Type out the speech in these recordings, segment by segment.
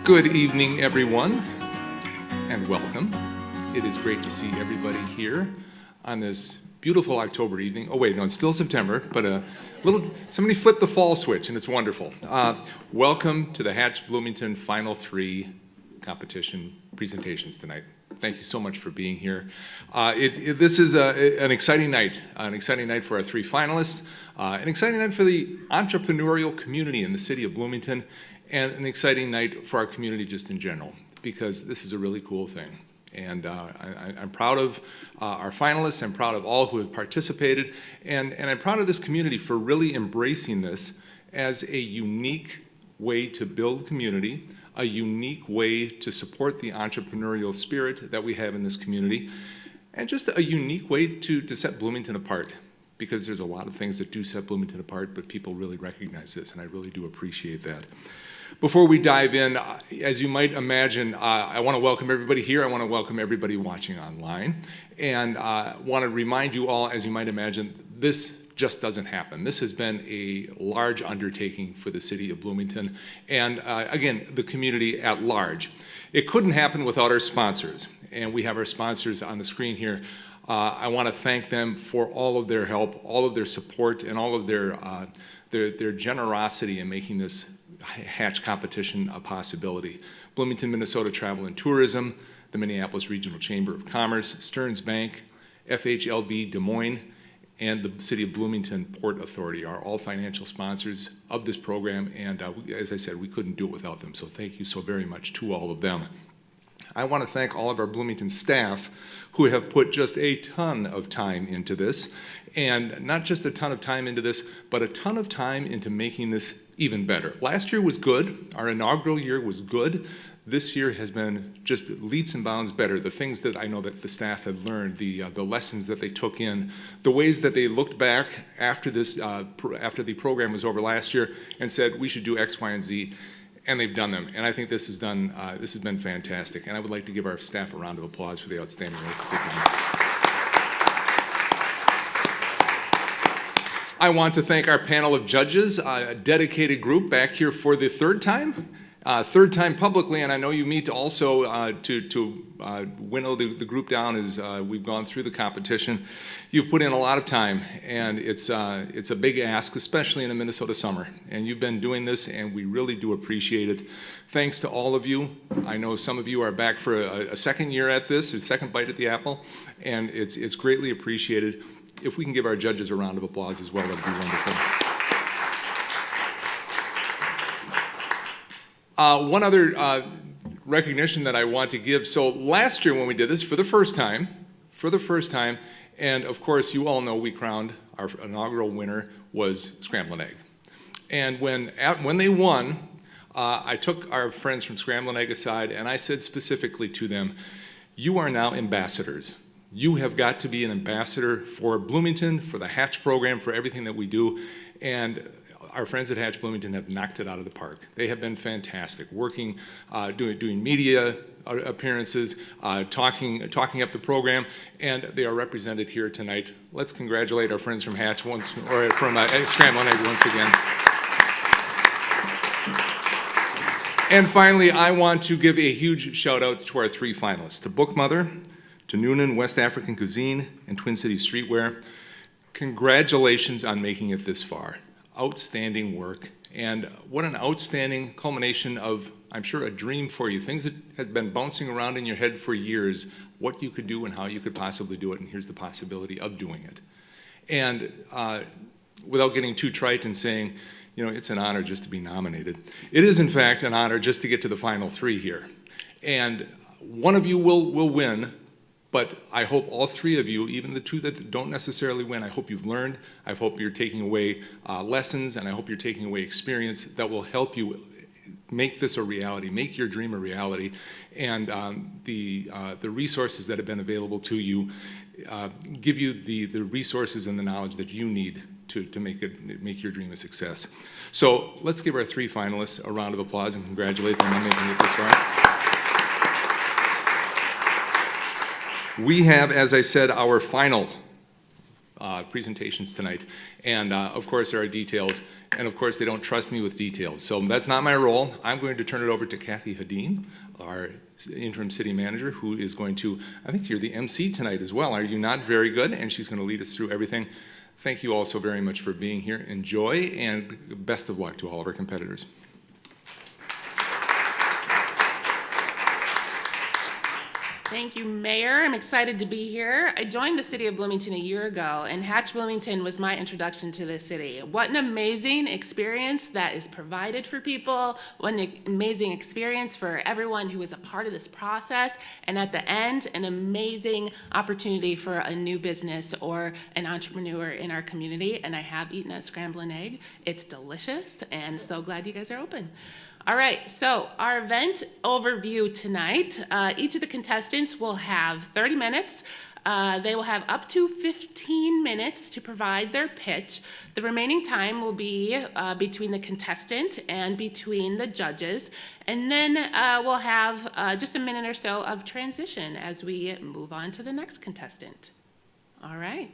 Good evening, everyone, and welcome. It is great to see everybody here on this beautiful October evening. Oh wait, no, it's still September, but somebody flipped the fall switch and it's wonderful. Welcome to the Hatch Bloomington Final 3 competition presentations tonight. Thank you so much for being here. This is an exciting night for our 3 finalists, an exciting night for the entrepreneurial community in the city of Bloomington, and an exciting night for our community just in general, because this is a really cool thing. And I'm proud of our finalists, I'm proud of all who have participated, and I'm proud of this community for really embracing this as a unique way to build community, a unique way to support the entrepreneurial spirit that we have in this community, and just a unique way to set Bloomington apart, because there's a lot of things that do set Bloomington apart, but people really recognize this, and I really do appreciate that. Before we dive in, as you might imagine, I want to welcome everybody here. I want to welcome everybody watching online. And I want to remind you all, as you might imagine, this just doesn't happen. This has been a large undertaking for the city of Bloomington and, again, the community at large. It couldn't happen without our sponsors. And we have our sponsors on the screen here. I want to thank them for all of their help, all of their support, and all of their generosity in making this Hatch competition a possibility. Bloomington, Minnesota Travel and Tourism, the Minneapolis Regional Chamber of Commerce, Stearns Bank, FHLB Des Moines, and the City of Bloomington Port Authority are all financial sponsors of this program, and as I said, we couldn't do it without them, so thank you so very much to all of them. I want to thank all of our Bloomington staff who have put just a ton of time into this, and not just a ton of time into this, but a ton of time into making this even better. Last year was good. Our inaugural year was good. This year has been just leaps and bounds better. The things that I know that the staff have learned, the lessons that they took in, the ways that they looked back after after the program was over last year and said we should do X, Y, and Z, and they've done them. And I think this has been fantastic. And I would like to give our staff a round of applause for the outstanding work they've done. I want to thank our panel of judges, a dedicated group back here for the third time publicly, and I know you meet also to winnow the group down as we've gone through the competition. You've put in a lot of time, and it's a big ask, especially in the Minnesota summer, and you've been doing this, and we really do appreciate it. Thanks to all of you. I know some of you are back for a second year at this, a second bite at the apple, and it's greatly appreciated. If we can give our judges a round of applause as well, that'd be wonderful. One other recognition that I want to give. So last year when we did this for the first time, and of course you all know we crowned our inaugural winner was Scramblin' Egg. And when they won, I took our friends from Scramblin' Egg aside and I said specifically to them, you are now ambassadors. You have got to be an ambassador for Bloomington, for the Hatch program, for everything that we do, and our friends at Hatch Bloomington have knocked it out of the park. They have been fantastic, working, doing media appearances, talking up the program, and they are represented here tonight. Let's congratulate our friends from Hatch from Scramblin' Egg once again. And finally, I want to give a huge shout out to our 3 finalists, to Bookmother, to Nunaa, West African Cuisine, and Twin City Streetwear. Congratulations on making it this far. Outstanding work, and what an outstanding culmination of, I'm sure, a dream for you. Things that have been bouncing around in your head for years, what you could do and how you could possibly do it, and here's the possibility of doing it. And without getting too trite and saying, you know, it's an honor just to be nominated. It is, in fact, an honor just to get to the final 3 here. And one of you will win, but I hope all 3 of you, even the 2 that don't necessarily win, I hope you've learned, I hope you're taking away lessons, and I hope you're taking away experience that will help you make this a reality, make your dream a reality, and the resources that have been available to you give you the resources and the knowledge that you need to make your dream a success. So let's give our 3 finalists a round of applause and congratulate them on making it this far. We have, as I said, our final presentations tonight. And of course, there are details. And of course, they don't trust me with details. So that's not my role. I'm going to turn it over to Kathy Hadeen, our interim city manager, who is going to, I think you're the MC tonight as well, are you not? Very good. And she's going to lead us through everything. Thank you all so very much for being here. Enjoy, and best of luck to all of our competitors. Thank you, Mayor. I'm excited to be here. I joined the City of Bloomington a year ago, and Hatch Bloomington was my introduction to the city. What an amazing experience that is provided for people. What an amazing experience for everyone who is a part of this process. And at the end, an amazing opportunity for a new business or an entrepreneur in our community. And I have eaten a scrambled egg. It's delicious, and so glad you guys are open. All right, so our event overview tonight, each of the contestants will have 30 minutes. They will have up to 15 minutes to provide their pitch. The remaining time will be between the contestant and between the judges. And then we'll have just a minute or so of transition as we move on to the next contestant. All right.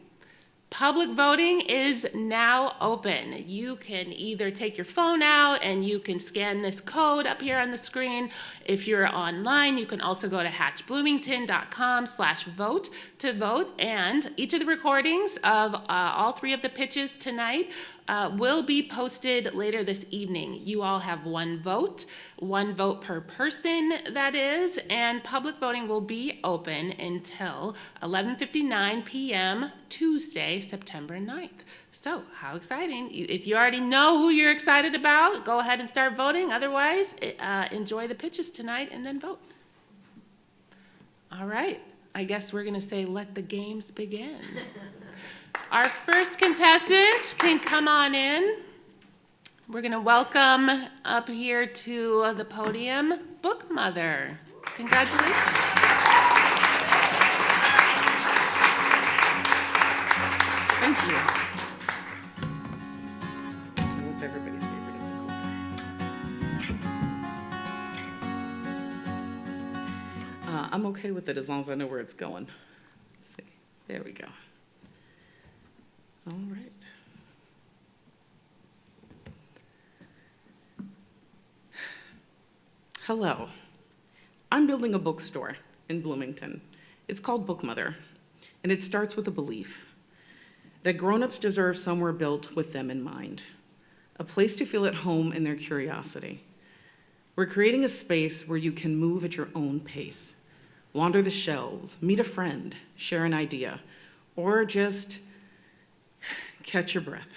Public voting is now open. You can either take your phone out and you can scan this code up here on the screen. If you're online, you can also go to hatchbloomington.com/vote to vote. And each of the recordings of all three of the pitches tonight will be posted later this evening. You all have one vote per person, that is, and public voting will be open until 11:59 p.m. Tuesday, September 9th. So, how exciting. If you already know who you're excited about, go ahead and start voting. Otherwise, enjoy the pitches tonight and then vote. All right, I guess we're gonna say let the games begin. Our first contestant can come on in. We're going to welcome up here to the podium, Bookmother. Congratulations. Thank you. What's everybody's favorite is the cookie. I'm okay with it as long as I know where it's going. Let's see. There we go. All right. Hello. I'm building a bookstore in Bloomington. It's called Bookmother, and it starts with a belief that grown-ups deserve somewhere built with them in mind, a place to feel at home in their curiosity. We're creating a space where you can move at your own pace, wander the shelves, meet a friend, share an idea, or just catch your breath.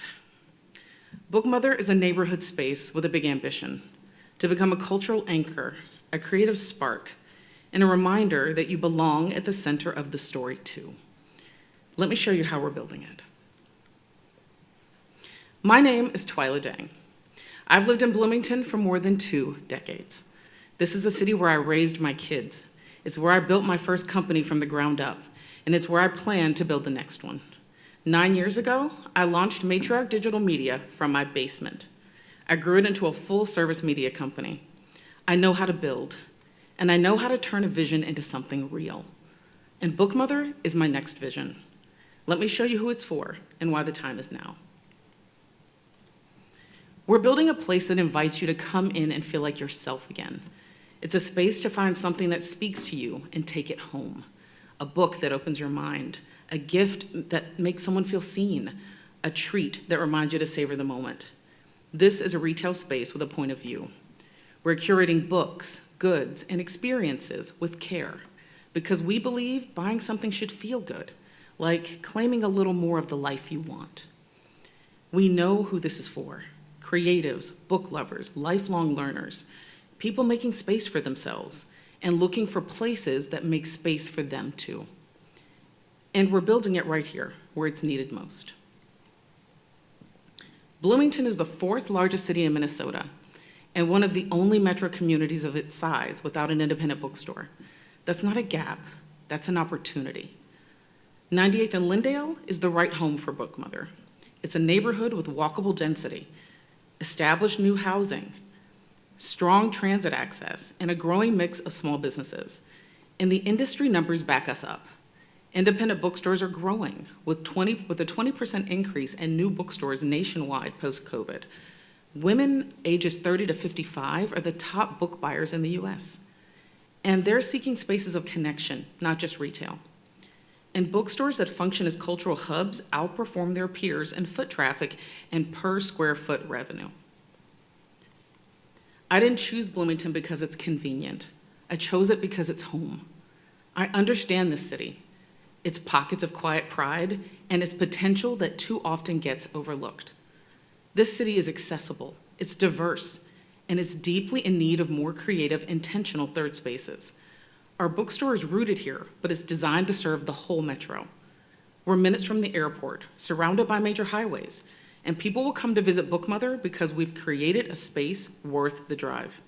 Bookmother is a neighborhood space with a big ambition to become a cultural anchor, a creative spark, and a reminder that you belong at the center of the story too. Let me show you how we're building it. My name is Twyla Dang. I've lived in Bloomington for more than 2 decades. This is the city where I raised my kids. It's where I built my first company from the ground up, and it's where I plan to build the next one. 9 years ago, I launched Matriarch Digital Media from my basement. I grew it into a full-service media company. I know how to build, and I know how to turn a vision into something real. And Bookmother is my next vision. Let me show you who it's for and why the time is now. We're building a place that invites you to come in and feel like yourself again. It's a space to find something that speaks to you and take it home. A book that opens your mind, a gift that makes someone feel seen, a treat that reminds you to savor the moment. This is a retail space with a point of view. We're curating books, goods, and experiences with care because we believe buying something should feel good, like claiming a little more of the life you want. We know who this is for: creatives, book lovers, lifelong learners, people making space for themselves and looking for places that make space for them too. And we're building it right here, where it's needed most. Bloomington is the 4th largest city in Minnesota and one of the only metro communities of its size without an independent bookstore. That's not a gap, that's an opportunity. 98th and Lyndale is the right home for Bookmother. It's a neighborhood with walkable density, established new housing, strong transit access, and a growing mix of small businesses. And the industry numbers back us up. Independent bookstores are growing with a 20% increase in new bookstores nationwide post-COVID. Women ages 30 to 55 are the top book buyers in the US. And they're seeking spaces of connection, not just retail. And bookstores that function as cultural hubs outperform their peers in foot traffic and per square foot revenue. I didn't choose Bloomington because it's convenient. I chose it because it's home. I understand this city, its pockets of quiet pride, and its potential that too often gets overlooked. This city is accessible, it's diverse, and it's deeply in need of more creative, intentional third spaces. Our bookstore is rooted here, but it's designed to serve the whole metro. We're minutes from the airport, surrounded by major highways, and people will come to visit Bookmother because we've created a space worth the drive,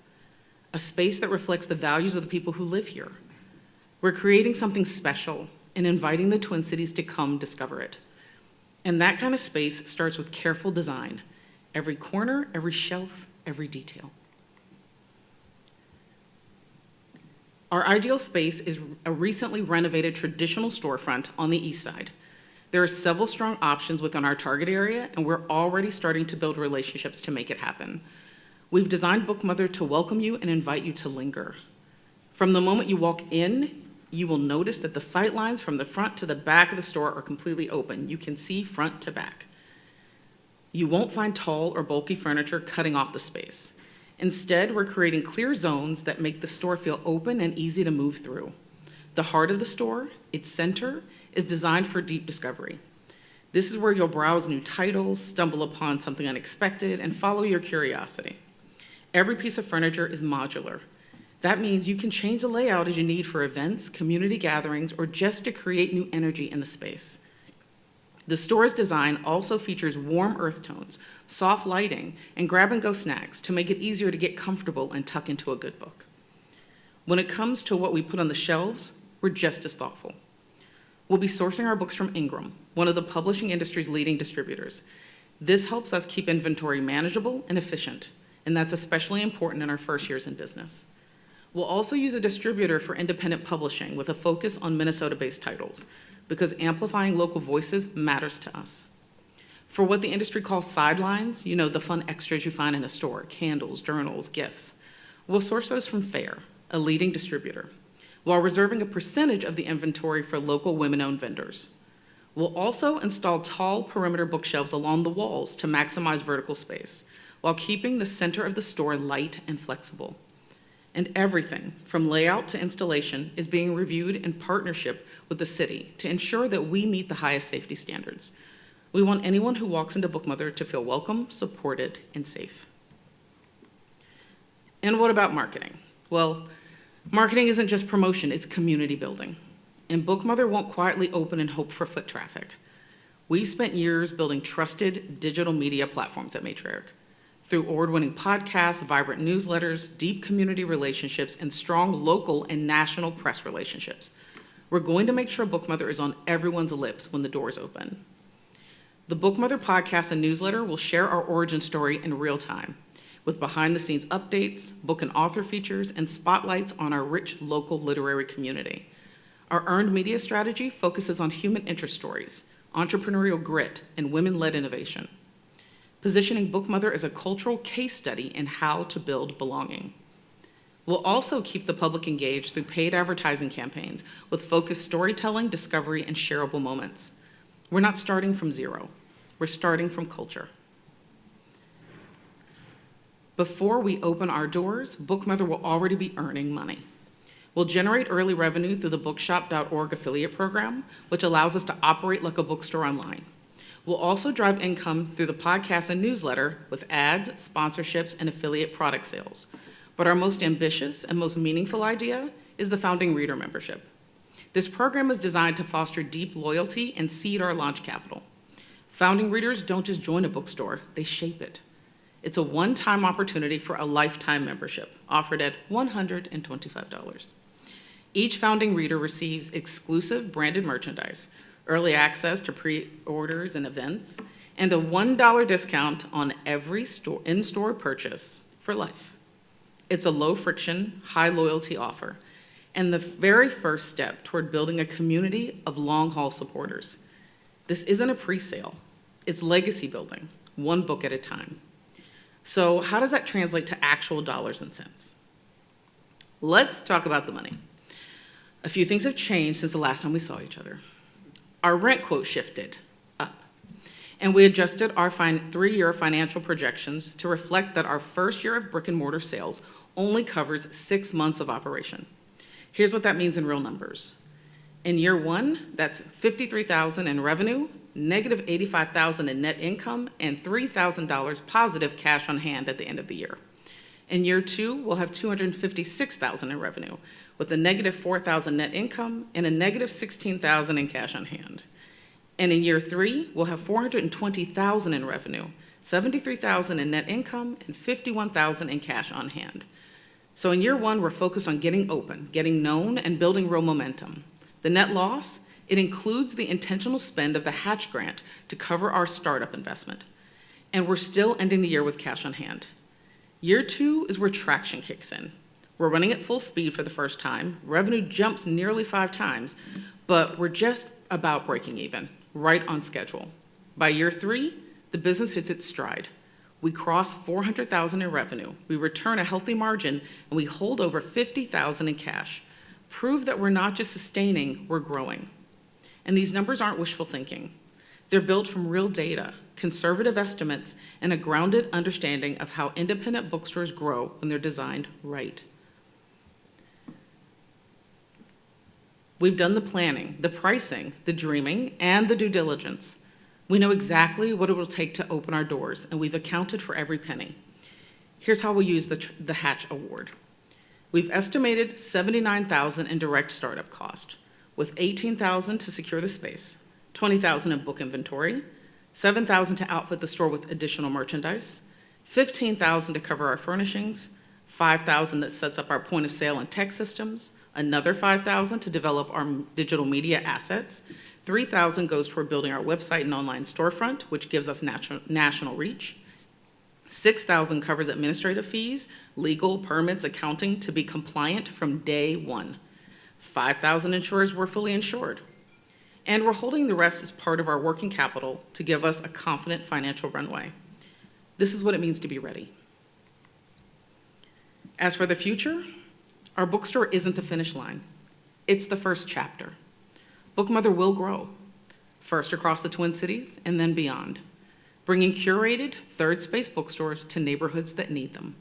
a space that reflects the values of the people who live here. We're creating something special and inviting the Twin Cities to come discover it. And that kind of space starts with careful design, every corner, every shelf, every detail. Our ideal space is a recently renovated traditional storefront on the east side. There are several strong options within our target area, and we're already starting to build relationships to make it happen. We've designed Bookmother to welcome you and invite you to linger. From the moment you walk in, you will notice that the sight lines from the front to the back of the store are completely open. You can see front to back. You won't find tall or bulky furniture cutting off the space. Instead, we're creating clear zones that make the store feel open and easy to move through. The heart of the store, its center, is designed for deep discovery. This is where you'll browse new titles, stumble upon something unexpected, and follow your curiosity. Every piece of furniture is modular. That means you can change the layout as you need for events, community gatherings, or just to create new energy in the space. The store's design also features warm earth tones, soft lighting, and grab-and-go snacks to make it easier to get comfortable and tuck into a good book. When it comes to what we put on the shelves, we're just as thoughtful. We'll be sourcing our books from Ingram, one of the publishing industry's leading distributors. This helps us keep inventory manageable and efficient, and that's especially important in our first years in business. We'll also use a distributor for independent publishing with a focus on Minnesota-based titles, because amplifying local voices matters to us. For what the industry calls sidelines, you know, the fun extras you find in a store, candles, journals, gifts, we'll source those from Fair, a leading distributor, while reserving a percentage of the inventory for local women-owned vendors. We'll also install tall perimeter bookshelves along the walls to maximize vertical space, while keeping the center of the store light and flexible. And everything, from layout to installation, is being reviewed in partnership with the city to ensure that we meet the highest safety standards. We want anyone who walks into Bookmother to feel welcome, supported, and safe. And what about marketing? Well, marketing isn't just promotion, it's community building. And Bookmother won't quietly open and hope for foot traffic. We've spent years building trusted digital media platforms at Matriarch. Through award-winning podcasts, vibrant newsletters, deep community relationships, and strong local and national press relationships. We're going to make sure Bookmother is on everyone's lips when the doors open. The Bookmother podcast and newsletter will share our origin story in real time, with behind-the-scenes updates, book and author features, and spotlights on our rich local literary community. Our earned media strategy focuses on human interest stories, entrepreneurial grit, and women-led innovation, positioning Bookmother as a cultural case study in how to build belonging. We'll also keep the public engaged through paid advertising campaigns with focused storytelling, discovery, and shareable moments. We're not starting from zero. We're starting from culture. Before we open our doors, Bookmother will already be earning money. We'll generate early revenue through the bookshop.org affiliate program, which allows us to operate like a bookstore online. We'll also drive income through the podcast and newsletter with ads, sponsorships, and affiliate product sales. But our most ambitious and most meaningful idea is the Founding Reader Membership. This program is designed to foster deep loyalty and seed our launch capital. Founding Readers don't just join a bookstore, they shape it. It's a one-time opportunity for a lifetime membership, offered at $125. Each Founding Reader receives exclusive branded merchandise, early access to pre-orders and events, and a $1 discount on every in-store purchase for life. It's a low-friction, high-loyalty offer, and the very first step toward building a community of long-haul supporters. This isn't a pre-sale, it's legacy building, one book at a time. So how does that translate to actual dollars and cents? Let's talk about the money. A few things have changed since the last time we saw each other. Our rent quote shifted up, and we adjusted our 3-year financial projections to reflect that our first year of brick and mortar sales only covers 6 months of operation. Here's what that means in real numbers. In year 1, that's $53,000 in revenue, negative $85,000 in net income, and $3,000 positive cash on hand at the end of the year. In year 2, we'll have $256,000 in revenue, with a negative $4,000 net income and a negative $16,000 in cash on hand. And in year 3, we'll have $420,000 in revenue, $73,000 in net income, and $51,000 in cash on hand. So in year 1, we're focused on getting open, getting known, and building real momentum. The net loss, it includes the intentional spend of the Hatch grant to cover our startup investment. And we're still ending the year with cash on hand. Year 2 is where traction kicks in. We're running at full speed for the first time. Revenue jumps nearly 5 times, but we're just about breaking even, right on schedule. By year 3, the business hits its stride. We cross $400,000 in revenue. We return a healthy margin, and we hold over $50,000 in cash. Prove that we're not just sustaining, we're growing. And these numbers aren't wishful thinking. They're built from real data, conservative estimates, and a grounded understanding of how independent bookstores grow when they're designed right. We've done the planning, the pricing, the dreaming, and the due diligence. We know exactly what it will take to open our doors, and we've accounted for every penny. Here's how we'll use the Hatch Award. We've estimated $79,000 in direct startup cost, with $18,000 to secure the space, $20,000 in book inventory, $7,000 to outfit the store with additional merchandise, $15,000 to cover our furnishings, $5,000 that sets up our point of sale and tech systems, another $5,000 to develop our digital media assets, $3,000 goes toward building our website and online storefront, which gives us national reach, $6,000 covers administrative fees, legal, permits, accounting to be compliant from day 1. $5,000 ensures we're fully insured. And we're holding the rest as part of our working capital to give us a confident financial runway. This is what it means to be ready. As for the future, our bookstore isn't the finish line. It's the first chapter. Bookmother will grow, first across the Twin Cities and then beyond, bringing curated third space bookstores to neighborhoods that need them.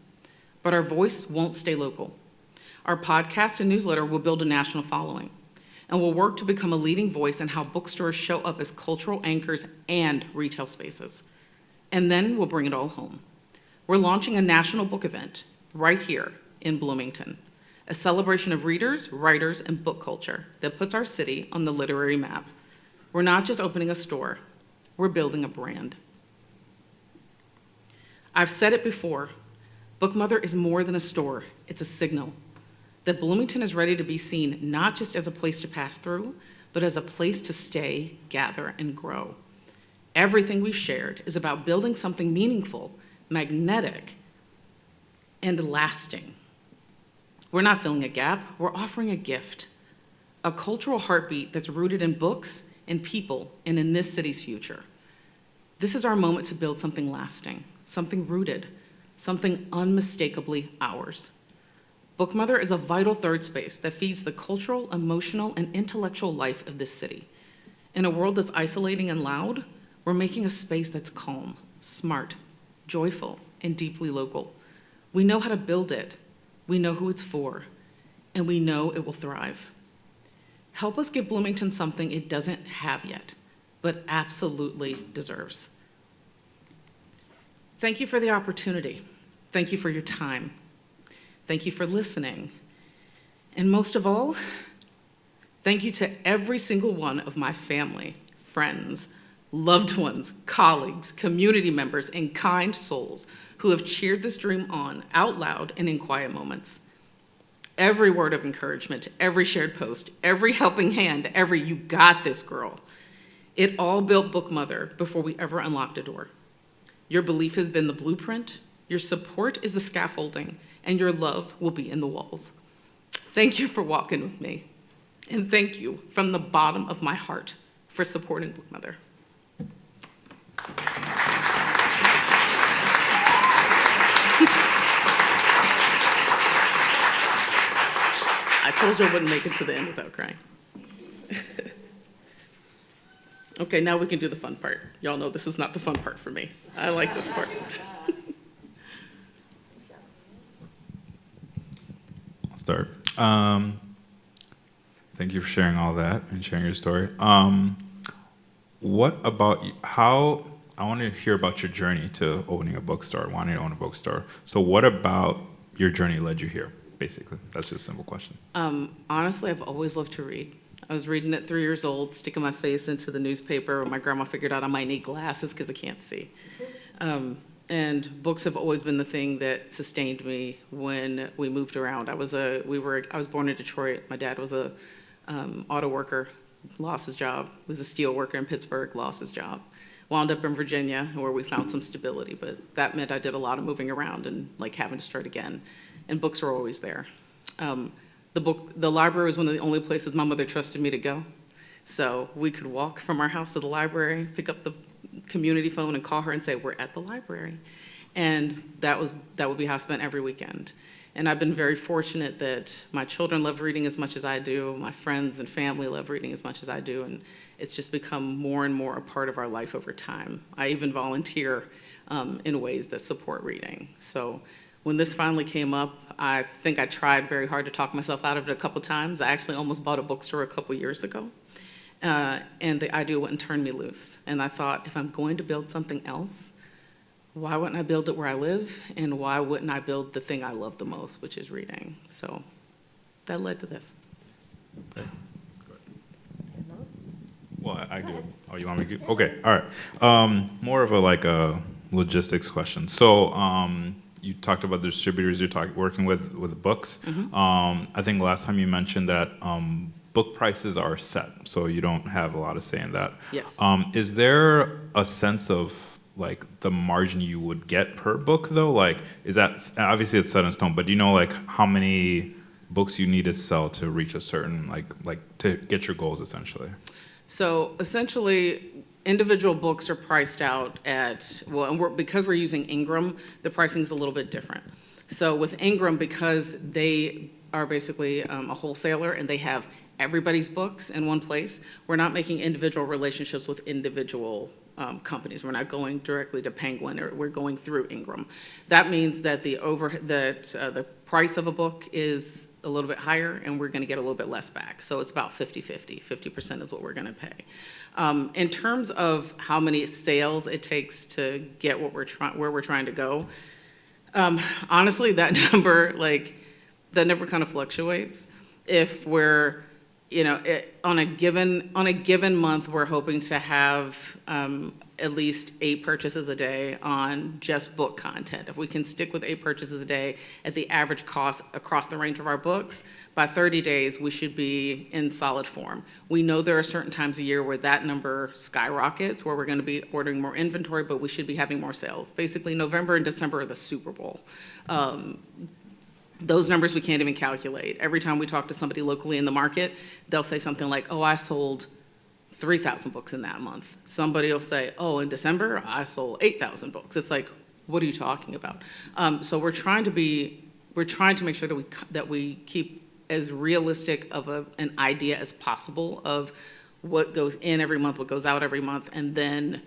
But our voice won't stay local. Our podcast and newsletter will build a national following, and we'll work to become a leading voice in how bookstores show up as cultural anchors and retail spaces. And then we'll bring it all home. We're launching a national book event right here in Bloomington, a celebration of readers, writers, and book culture that puts our city on the literary map. We're not just opening a store, we're building a brand. I've said it before, Bookmother is more than a store, it's a signal that Bloomington is ready to be seen not just as a place to pass through, but as a place to stay, gather, and grow. Everything we've shared is about building something meaningful, magnetic, and lasting. We're not filling a gap, we're offering a gift, a cultural heartbeat that's rooted in books and people and in this city's future. This is our moment to build something lasting, something rooted, something unmistakably ours. Bookmother is a vital third space that feeds the cultural, emotional, and intellectual life of this city. In a world that's isolating and loud, we're making a space that's calm, smart, joyful, and deeply local. We know how to build it, we know who it's for, and we know it will thrive. Help us give Bloomington something it doesn't have yet, but absolutely deserves. Thank you for the opportunity. Thank you for your time. Thank you for listening. And most of all, thank you to every single one of my family, friends, loved ones, colleagues, community members, and kind souls who have cheered this dream on out loud and in quiet moments. Every word of encouragement, every shared post, every helping hand, every "you got this, girl." It all built Bookmother before we ever unlocked a door. Your belief has been the blueprint, your support is the scaffolding, and your love will be in the walls. Thank you for walking with me. And thank you from the bottom of my heart for supporting Bookmother. I told you I wouldn't make it to the end without crying. Okay, now we can do the fun part. Y'all know this is not the fun part for me. I like this part. I'll start. Thank you for sharing all that and sharing your story. What about how, I want to hear about your journey to opening a bookstore, wanting to own a bookstore. So what about your journey led you here, basically? That's just a simple question. Honestly, I've always loved to read. I was reading at 3 years old, sticking my face into the newspaper when my grandma figured out I might need glasses because I can't see. And books have always been the thing that sustained me when we moved around. I was born in Detroit. My dad was a auto worker, lost his job. Was a steel worker in Pittsburgh, lost his job. Wound up in Virginia where we found some stability, but that meant I did a lot of moving around and like having to start again. And books were always there. The library was one of the only places my mother trusted me to go. So we could walk from our house to the library, pick up the community phone and call her and say, we're at the library. And that would be how I spent every weekend. And I've been very fortunate that my children love reading as much as I do, my friends and family love reading as much as I do, and it's just become more and more a part of our life over time. I even volunteer in ways that support reading. So when this finally came up, I think I tried very hard to talk myself out of it a couple times. I actually almost bought a bookstore a couple years ago. And the idea wouldn't turn me loose. And I thought, if I'm going to build something else, why wouldn't I build it where I live? And why wouldn't I build the thing I love the most, which is reading? So that led to this. Okay. Well, I do. Oh, you want me to? Okay, all right. More of a logistics question. So you talked about the distributors you're working with books. Mm-hmm. I think last time you mentioned that book prices are set, so you don't have a lot of say in that. Yes. Is there a sense of like the margin you would get per book though? Like, is that, obviously it's set in stone, but do you know like how many books you need to sell to reach a certain, like to get your goals essentially? So essentially, individual books are priced out at, well, and because we're using Ingram, the pricing is a little bit different. So with Ingram, because they are basically a wholesaler and they have everybody's books in one place, we're not making individual relationships with individual companies. We're not going directly to Penguin, or we're going through Ingram. That means that the price of a book is a little bit higher, and we're going to get a little bit less back. So it's about 50-50. 50% is what we're going to pay. In terms of how many sales it takes to get what where we're trying to go, honestly, that number kind of fluctuates. If we're on a given month, we're hoping to have at least 8 purchases a day on just book content. If we can stick with 8 purchases a day at the average cost across the range of our books, by 30 days, we should be in solid form. We know there are certain times a year where that number skyrockets, where we're going to be ordering more inventory, but we should be having more sales. Basically, November and December are the Super Bowl. Those numbers we can't even calculate. Every time we talk to somebody locally in the market, they'll say something like, oh, I sold 3,000 books in that month. Somebody will say, oh, in December, I sold 8,000 books. It's like, what are you talking about? So we're trying to make sure that we keep as realistic of an idea as possible of what goes in every month, what goes out every month, and then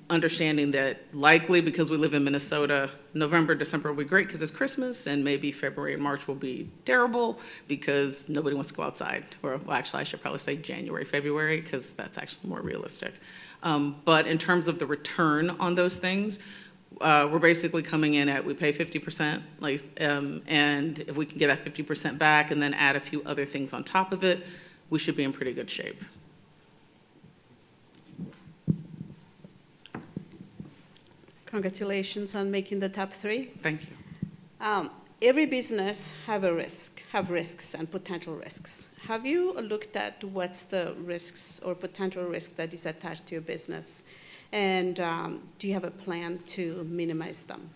understanding that likely, because we live in Minnesota, November, December will be great because it's Christmas, and maybe February and March will be terrible because nobody wants to go outside. Or, well, actually, I should probably say January, February, because that's actually more realistic. But in terms of the return on those things, we're basically coming in at, we pay 50%, and if we can get that 50% back and then add a few other things on top of it, we should be in pretty good shape. Congratulations on making the top 3. Thank you. Every business have risks and potential risks. Have you looked at what's the risks or potential risk that is attached to your business? And do you have a plan to minimize them?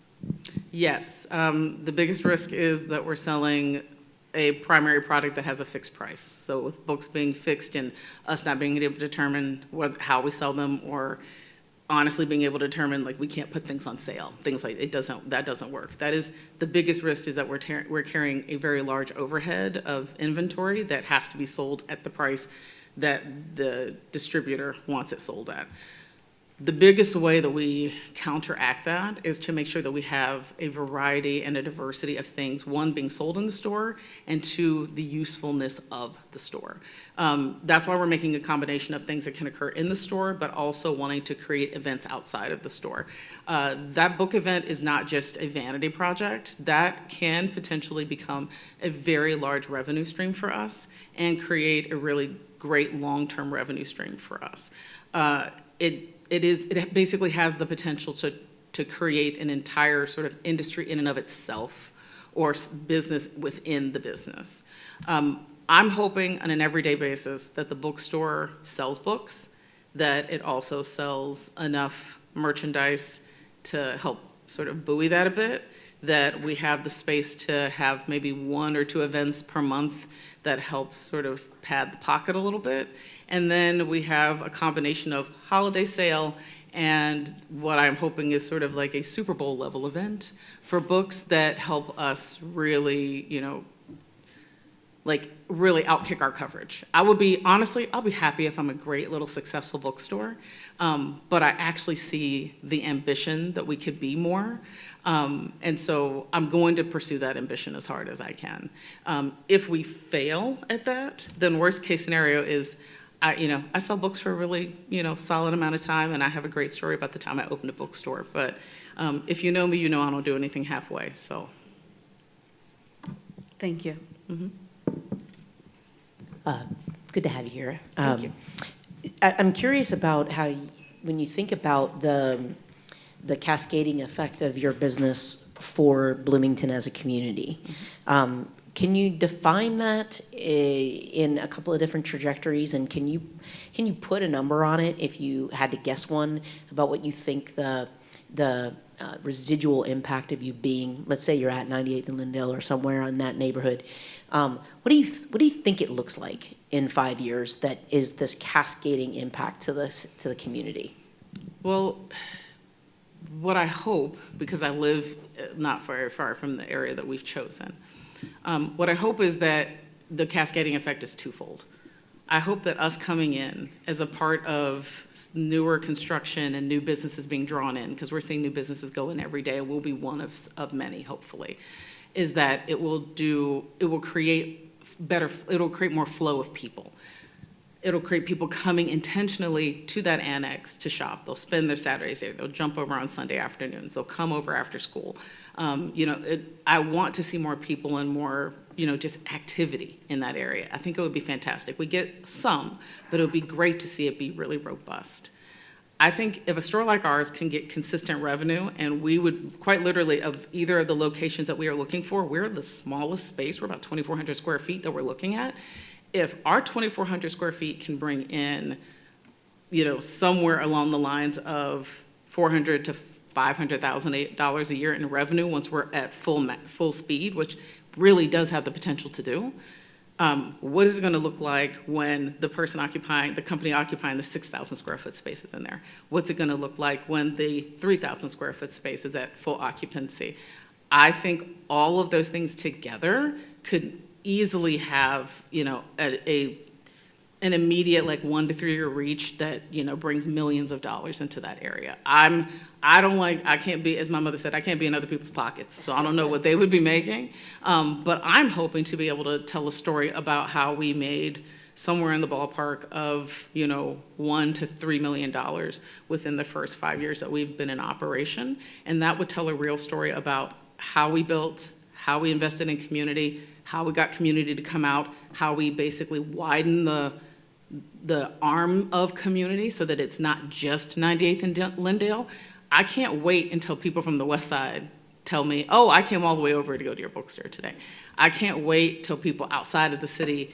Yes. The biggest risk is that we're selling a primary product that has a fixed price. So with books being fixed and us not being able to determine how we sell them, or honestly being able to determine, like, we can't put things on sale, things like, that doesn't work. That is, the biggest risk is that we're carrying a very large overhead of inventory that has to be sold at the price that the distributor wants it sold at. The biggest way that we counteract that is to make sure that we have a variety and a diversity of things, one, being sold in the store, and two, the usefulness of the store. That's why we're making a combination of things that can occur in the store, but also wanting to create events outside of the store. That book event is not just a vanity project. That can potentially become a very large revenue stream for us and create a really great long-term revenue stream for us. It basically has the potential to create an entire sort of industry in and of itself, or business within the business. I'm hoping on an everyday basis that the bookstore sells books, that it also sells enough merchandise to help sort of buoy that a bit, that we have the space to have maybe 1 or 2 events per month that helps sort of pad the pocket a little bit. And then we have a combination of holiday sale and what I'm hoping is sort of like a Super Bowl level event for books that help us really, like really outkick our coverage. Honestly, I'll be happy if I'm a great little successful bookstore, but I actually see the ambition that we could be more. And so I'm going to pursue that ambition as hard as I can. If we fail at that, then worst case scenario is I sell books for a really, solid amount of time, and I have a great story about the time I opened a bookstore. But if you know me, you know I don't do anything halfway, so. Thank you. Mm-hmm. Good to have you here. Thank you. I'm curious about how, when you think about the cascading effect of your business for Bloomington as a community, can you define that in a couple of different trajectories, and can you put a number on it if you had to guess one about what you think the residual impact of you being, let's say you're at 98th and Lyndale or somewhere in that neighborhood, what do you think it looks like in 5 years that is this cascading impact to the community? Well, what I hope, because I live not very far from the area that we've chosen, what I hope is that the cascading effect is twofold. I hope that us coming in as a part of newer construction and new businesses being drawn in, because we're seeing new businesses go in every day, and we'll be one of many, hopefully, is that it'll create more flow of people. It'll create people coming intentionally to that annex to shop. They'll spend their Saturdays there. They'll jump over on Sunday afternoons. They'll come over after school. I want to see more people and more, just activity in that area. I think it would be fantastic. We get some, but it would be great to see it be really robust. I think if a store like ours can get consistent revenue, and we would quite literally, of either of the locations that we are looking for, we're the smallest space, we're about 2,400 square feet that we're looking at. If our 2,400 square feet can bring in, somewhere along the lines of $400,000 to $500,000 a year in revenue once we're at full speed, which really does have the potential to do, what is it going to look like when the company occupying the 6,000 square foot space is in there? What's it going to look like when the 3,000 square foot space is at full occupancy? I think all of those things together could easily have, an immediate 1 to 3 year reach that, brings millions of dollars into that area. I can't be, as my mother said, I can't be in other people's pockets, so I don't know what they would be making. But I'm hoping to be able to tell a story about how we made somewhere in the ballpark of, $1 to $3 million within the first 5 years that we've been in operation. And that would tell a real story about how we built, how we invested in community, how we got community to come out, how we basically widen the arm of community so that it's not just 98th and Lyndale. I can't wait until people from the west side tell me, oh, I came all the way over to go to your bookstore today. I can't wait till people outside of the city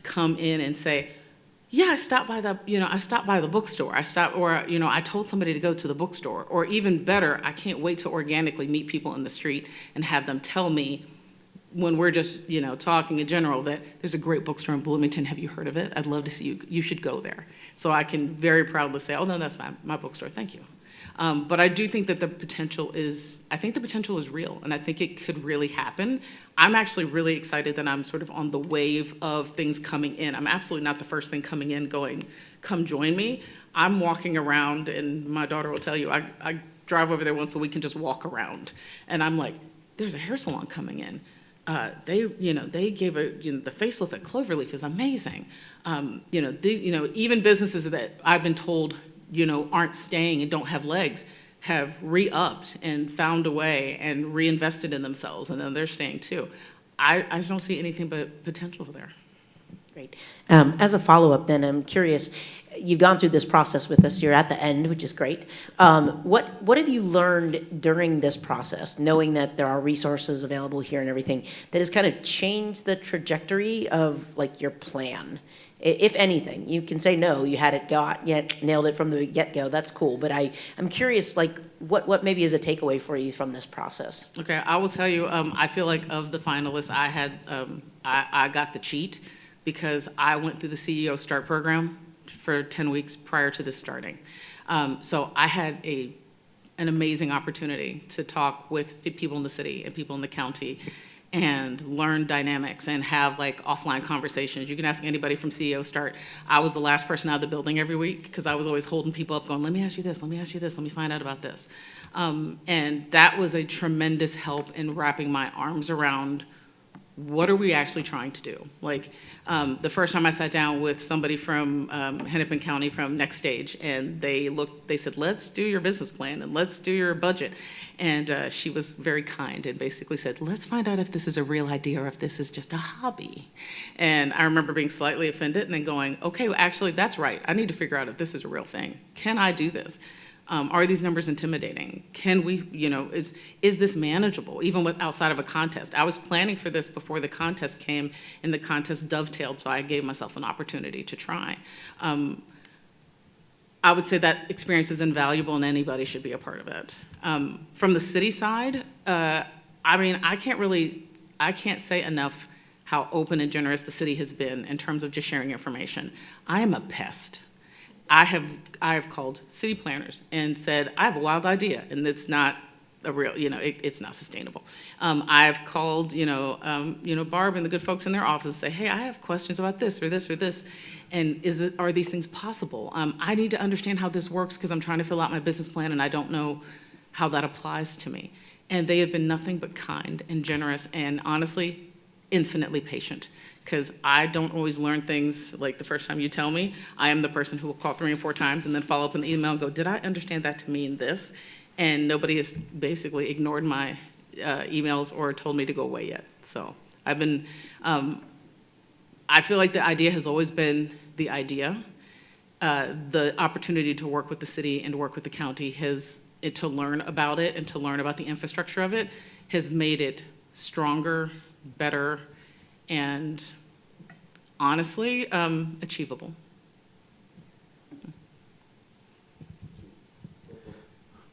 come in and say, yeah, I stopped by the bookstore. I told somebody to go to the bookstore. Or even better, I can't wait to organically meet people in the street and have them tell me when we're just, talking in general, that there's a great bookstore in Bloomington. Have you heard of it? I'd love to see you. You should go there. So I can very proudly say, oh, no, that's my bookstore. Thank you. But I do think that the potential is real, and I think it could really happen. I'm actually really excited that I'm sort of on the wave of things coming in. I'm absolutely not the first thing coming in going, come join me. I'm walking around, and my daughter will tell you, I drive over there once a week and just walk around. And I'm like, there's a hair salon coming in. They gave the facelift at Cloverleaf is amazing. Even businesses that I've been told, aren't staying and don't have legs have re-upped and found a way and reinvested in themselves, and then they're staying too. I just don't see anything but potential there. Great. As a follow-up then, I'm curious, you've gone through this process with us, you're at the end, which is great. What have you learned during this process, knowing that there are resources available here and everything, that has kind of changed the trajectory of like your plan? If anything, you can say no, you had it nailed it from the get-go, that's cool. But I'm curious, like, what maybe is a takeaway for you from this process? Okay, I will tell you, I feel like of the finalists, I got the cheat because I went through the CEO Start program for 10 weeks prior to this starting. So I had an amazing opportunity to talk with people in the city and people in the county and learn dynamics and have like offline conversations. You can ask anybody from CEO Start. I was the last person out of the building every week because I was always holding people up going, let me ask you this, let me ask you this, let me find out about this. And that was a tremendous help in wrapping my arms around what are we actually trying to do? Like, the first time I sat down with somebody from Hennepin County from Next Stage, and they said, let's do your business plan and let's do your budget. And she was very kind and basically said, let's find out if this is a real idea or if this is just a hobby. And I remember being slightly offended and then going, okay, well, actually, that's right. I need to figure out if this is a real thing. Can I do this? Are these numbers intimidating? Can we, is this manageable, even outside of a contest? I was planning for this before the contest came, and the contest dovetailed, so I gave myself an opportunity to try. I would say that experience is invaluable, and anybody should be a part of it. From the city side, I can't say enough how open and generous the city has been in terms of just sharing information. I am a pest. I have called city planners and said, I have a wild idea, and it's not a real, it's not sustainable. I've called, Barb and the good folks in their office and say, hey, I have questions about this or this or this, and are these things possible? I need to understand how this works because I'm trying to fill out my business plan and I don't know how that applies to me. And they have been nothing but kind and generous and honestly, infinitely patient. Because I don't always learn things like the first time you tell me. I am the person who will call 3 and 4 times and then follow up in the email and go, did I understand that to mean this? And nobody has basically ignored my emails or told me to go away yet. So I feel like the idea has always been the idea. The opportunity to work with the city and to work with the county to learn about it and to learn about the infrastructure of it has made it stronger, better, and honestly, achievable.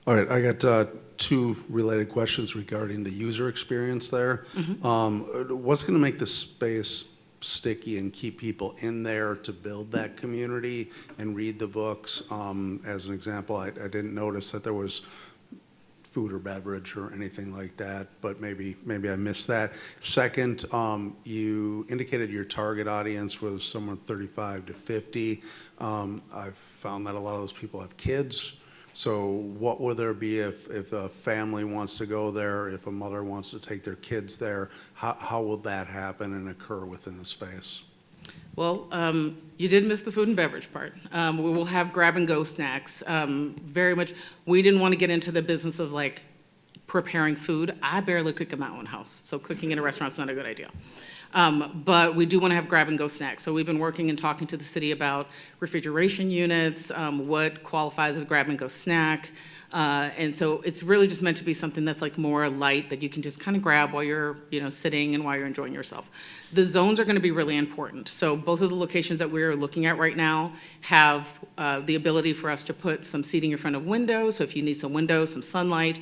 All right, I got 2 related questions regarding the user experience there. What's going to make the space sticky and keep people in there to build that community and read the books? As an example, I didn't notice that there was food or beverage or anything like that, but maybe I missed that. Second, you indicated your target audience was someone 35 to 50. I've found that a lot of those people have kids. So what will there be if a family wants to go there, if a mother wants to take their kids there? How will that happen and occur within the space? Well, you did miss the food and beverage part. We will have grab-and-go snacks. Very much, we didn't want to get into the business of like preparing food. I barely cook in my own house, so cooking in a restaurant's not a good idea. But we do want to have grab-and-go snacks. So we've been working and talking to the city about refrigeration units, what qualifies as grab-and-go snack. And so it's really just meant to be something that's like more light that you can just kind of grab while you're, sitting and while you're enjoying yourself. The zones are going to be really important. So both of the locations that we're looking at right now have the ability for us to put some seating in front of windows. So if you need some windows, some sunlight,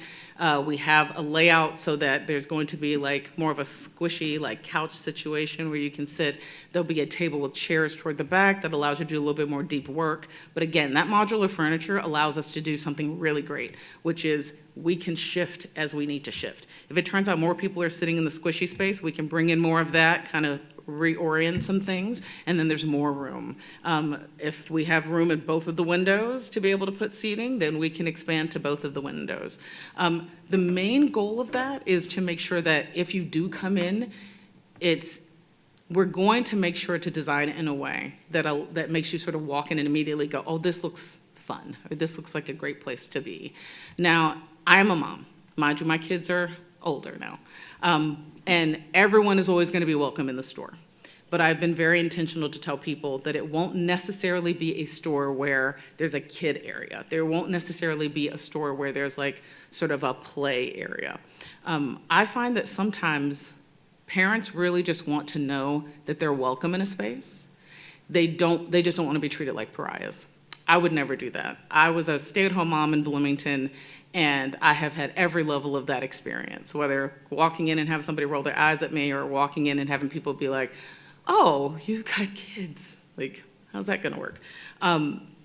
We have a layout so that there's going to be like more of a squishy like couch situation where you can sit. There'll be a table with chairs toward the back that allows you to do a little bit more deep work. But again, that modular furniture allows us to do something really great, which is we can shift as we need to shift. If it turns out more people are sitting in the squishy space, we can bring in more of that, kind of reorient some things, and then there's more room. If we have room at both of the windows to be able to put seating, then we can expand to both of the windows. The main goal of that is to make sure that if you do come in, we're going to make sure to design it in a way that makes you sort of walk in and immediately go, oh, this looks fun, or this looks like a great place to be. Now, I am a mom. Mind you, my kids are older now. And everyone is always going to be welcome in the store. But I've been very intentional to tell people that it won't necessarily be a store where there's a kid area. There won't necessarily be a store where there's like sort of a play area. I find that sometimes parents really just want to know that they're welcome in a space. They just don't want to be treated like pariahs. I would never do that. I was a stay-at-home mom in Bloomington, and I have had every level of that experience, whether walking in and having somebody roll their eyes at me or walking in and having people be like, oh, you've got kids. Like, how's that gonna work?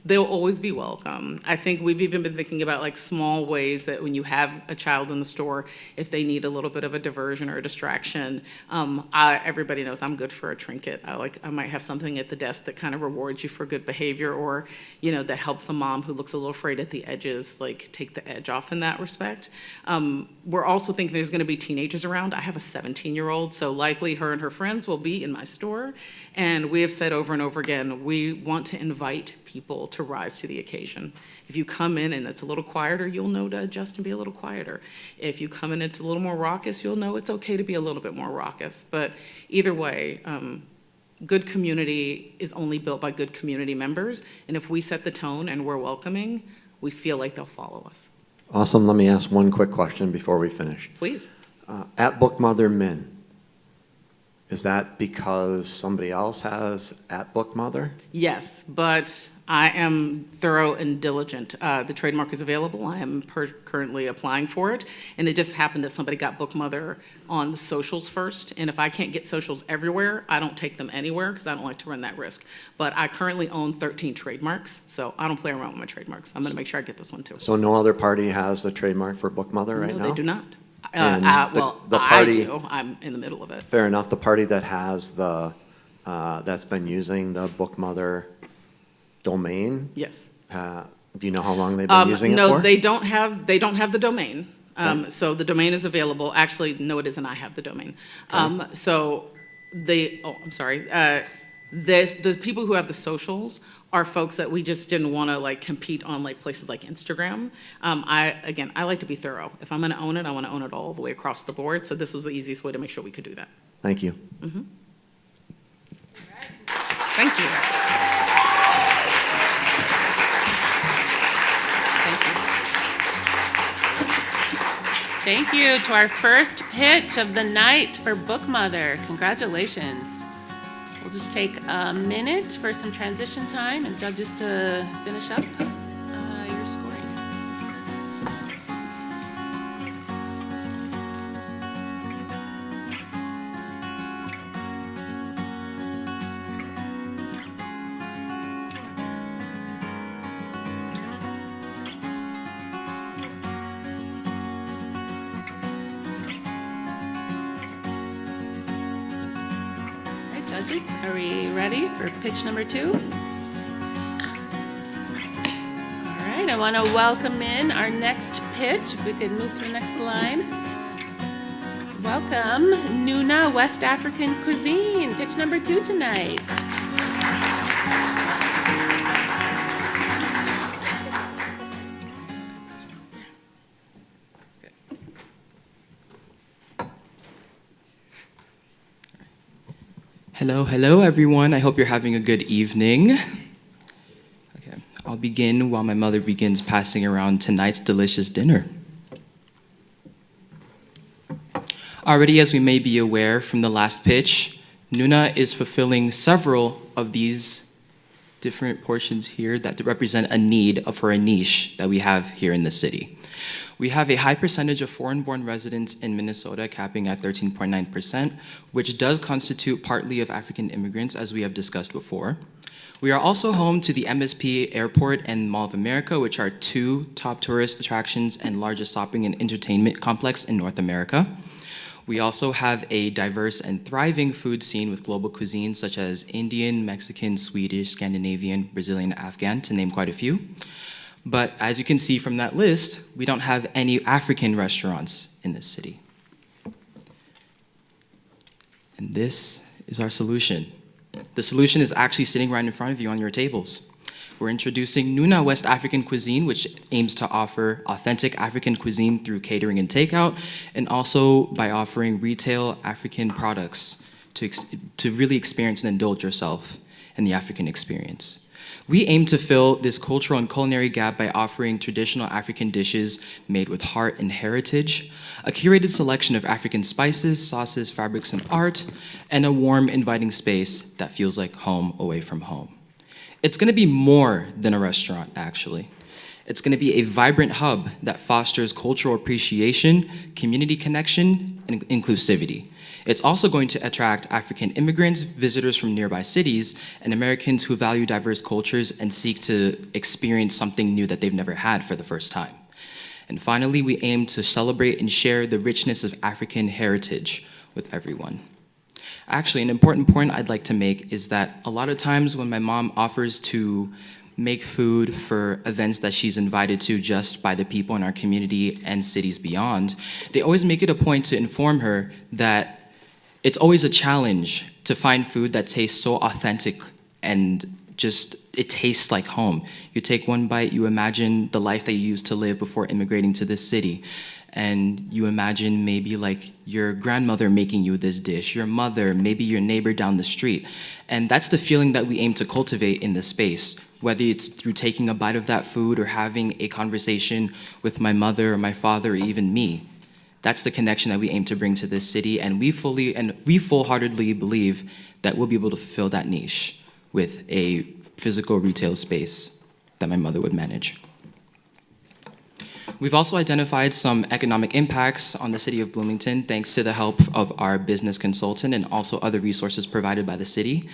They'll always be welcome. I think we've even been thinking about like small ways that when you have a child in the store, if they need a little bit of a diversion or a distraction, everybody knows I'm good for a trinket. I might have something at the desk that kind of rewards you for good behavior, or that helps a mom who looks a little afraid at the edges, like take the edge off in that respect. We're also thinking there's gonna be teenagers around. I have a 17-year-old, so likely her and her friends will be in my store. And we have said over and over again, we want to invite people to rise to the occasion. If you come in and it's a little quieter, you'll know to adjust and be a little quieter. If you come in and it's a little more raucous, you'll know it's okay to be a little bit more raucous. But either way, good community is only built by good community members. And if we set the tone and we're welcoming, we feel like they'll follow us. Awesome. Let me ask one quick question before we finish. Please. At Bookmother Min, is that because somebody else has at Bookmother? Yes, but I am thorough and diligent. The trademark is available. I am currently applying for it. And it just happened that somebody got Bookmother on the socials first. And if I can't get socials everywhere, I don't take them anywhere because I don't like to run that risk. But I currently own 13 trademarks, so I don't play around with my trademarks. I'm going to make sure I get this one too. So no other party has the trademark for Bookmother right now? No, they do not. And the I party- do. I'm in the middle of it. Fair enough. The party that has that's been using the Bookmother domain, Yes. do you know how long they've been using it for? No, they don't have the domain. Okay. So the domain is available. Actually, no, it isn't. I have the domain. I'm sorry. The people who have the socials are folks that we just didn't want to like compete on like places like Instagram. I like to be thorough. If I'm going to own it, I want to own it all the way across the board. So this was the easiest way to make sure we could do that. Thank you. Thank you. Thank you to our first pitch of the night for Bookmother. Congratulations. We'll just take a minute for some transition time and judges to finish up your scoring. Judges, are we ready for pitch number 2? All right, I want to welcome in our next pitch. If we could move to the next slide. Welcome, Nunaa West African Cuisine, pitch number 2 tonight. Hello everyone. I hope you're having a good evening. Okay, I'll begin while my mother begins passing around tonight's delicious dinner. Already, as we may be aware from the last pitch, Nunaa is fulfilling several of these different portions here that represent a need for a niche that we have here in the city. We have a high percentage of foreign-born residents in Minnesota, capping at 13.9%, which does constitute partly of African immigrants, as we have discussed before. We are also home to the MSP Airport and Mall of America, which are two top tourist attractions and largest shopping and entertainment complex in North America. We also have a diverse and thriving food scene with global cuisines such as Indian, Mexican, Swedish, Scandinavian, Brazilian, Afghan, to name quite a few. But as you can see from that list, we don't have any African restaurants in this city. And this is our solution. The solution is actually sitting right in front of you on your tables. We're introducing Nunaa West African Cuisine, which aims to offer authentic African cuisine through catering and takeout, and also by offering retail African products to really experience and indulge yourself in the African experience. We aim to fill this cultural and culinary gap by offering traditional African dishes made with heart and heritage, a curated selection of African spices, sauces, fabrics, and art, and a warm, inviting space that feels like home away from home. It's gonna be more than a restaurant, actually. It's gonna be a vibrant hub that fosters cultural appreciation, community connection, and inclusivity. It's also going to attract African immigrants, visitors from nearby cities, and Americans who value diverse cultures and seek to experience something new that they've never had for the first time. And finally, we aim to celebrate and share the richness of African heritage with everyone. Actually, an important point I'd like to make is that a lot of times when my mom offers to make food for events that she's invited to just by the people in our community and cities beyond, they always make it a point to inform her that it's always a challenge to find food that tastes so authentic and just, it tastes like home. You take one bite, you imagine the life that you used to live before immigrating to this city. And you imagine maybe like your grandmother making you this dish, your mother, maybe your neighbor down the street. And that's the feeling that we aim to cultivate in this space, whether it's through taking a bite of that food or having a conversation with my mother or my father or even me. That's the connection that we aim to bring to this city, and we full-heartedly believe that we'll be able to fulfill that niche with a physical retail space that my mother would manage. We've also identified some economic impacts on the city of Bloomington thanks to the help of our business consultant and also other resources provided by the city.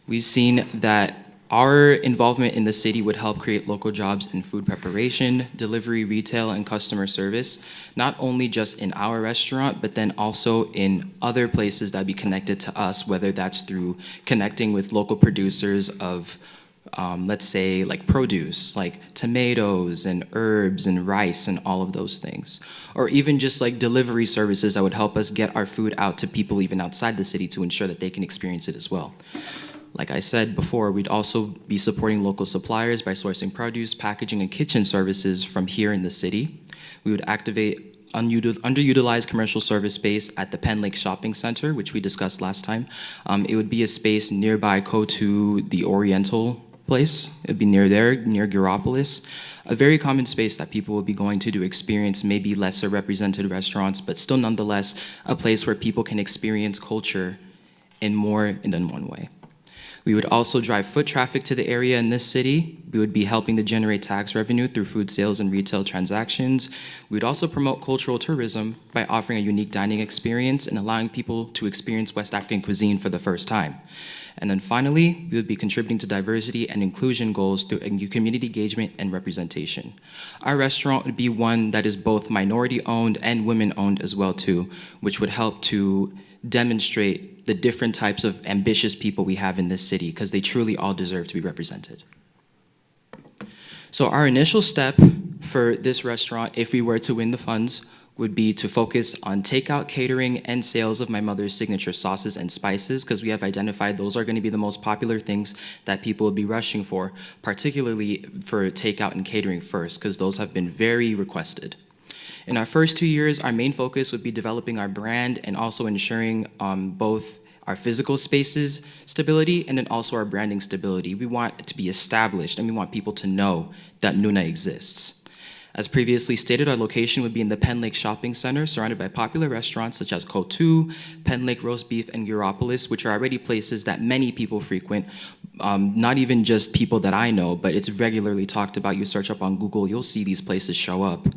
We've seen that our involvement in the city would help create local jobs in food preparation, delivery, retail, and customer service, not only just in our restaurant, but then also in other places that be connected to us, whether that's through connecting with local producers of let's say like produce, like tomatoes and herbs and rice and all of those things. Or even just like delivery services that would help us get our food out to people even outside the city to ensure that they can experience it as well. Like I said before, we'd also be supporting local suppliers by sourcing produce, packaging, and kitchen services from here in the city. We would activate underutilized commercial service space at the Penn Lake Shopping Center, which we discussed last time. It would be a space nearby to the Oriental place. It'd be near there, near Giropolis. A very common space that people will be going to experience maybe lesser represented restaurants, but still nonetheless a place where people can experience culture in more than one way. We would also drive foot traffic to the area in this city. We would be helping to generate tax revenue through food sales and retail transactions. We would also promote cultural tourism by offering a unique dining experience and allowing people to experience West African cuisine for the first time. And then finally, we would be contributing to diversity and inclusion goals through community engagement and representation. Our restaurant would be one that is both minority-owned and women-owned as well too, which would help to demonstrate the different types of ambitious people we have in this city, because they truly all deserve to be represented. So our initial step for this restaurant, if we were to win the funds, would be to focus on takeout, catering, and sales of my mother's signature sauces and spices, because we have identified those are going to be the most popular things that people will be rushing for, particularly for takeout and catering first, because those have been very requested. In our first 2 years, our main focus would be developing our brand and also ensuring both our physical spaces stability and then also our branding stability. We want it to be established and we want people to know that Nunaa exists. As previously stated, our location would be in the Penn Lake Shopping Center, surrounded by popular restaurants such as Kotu, Penn Lake Roast Beef, and Giropolis, which are already places that many people frequent, not even just people that I know, but it's regularly talked about. You search up on Google, you'll see these places show up.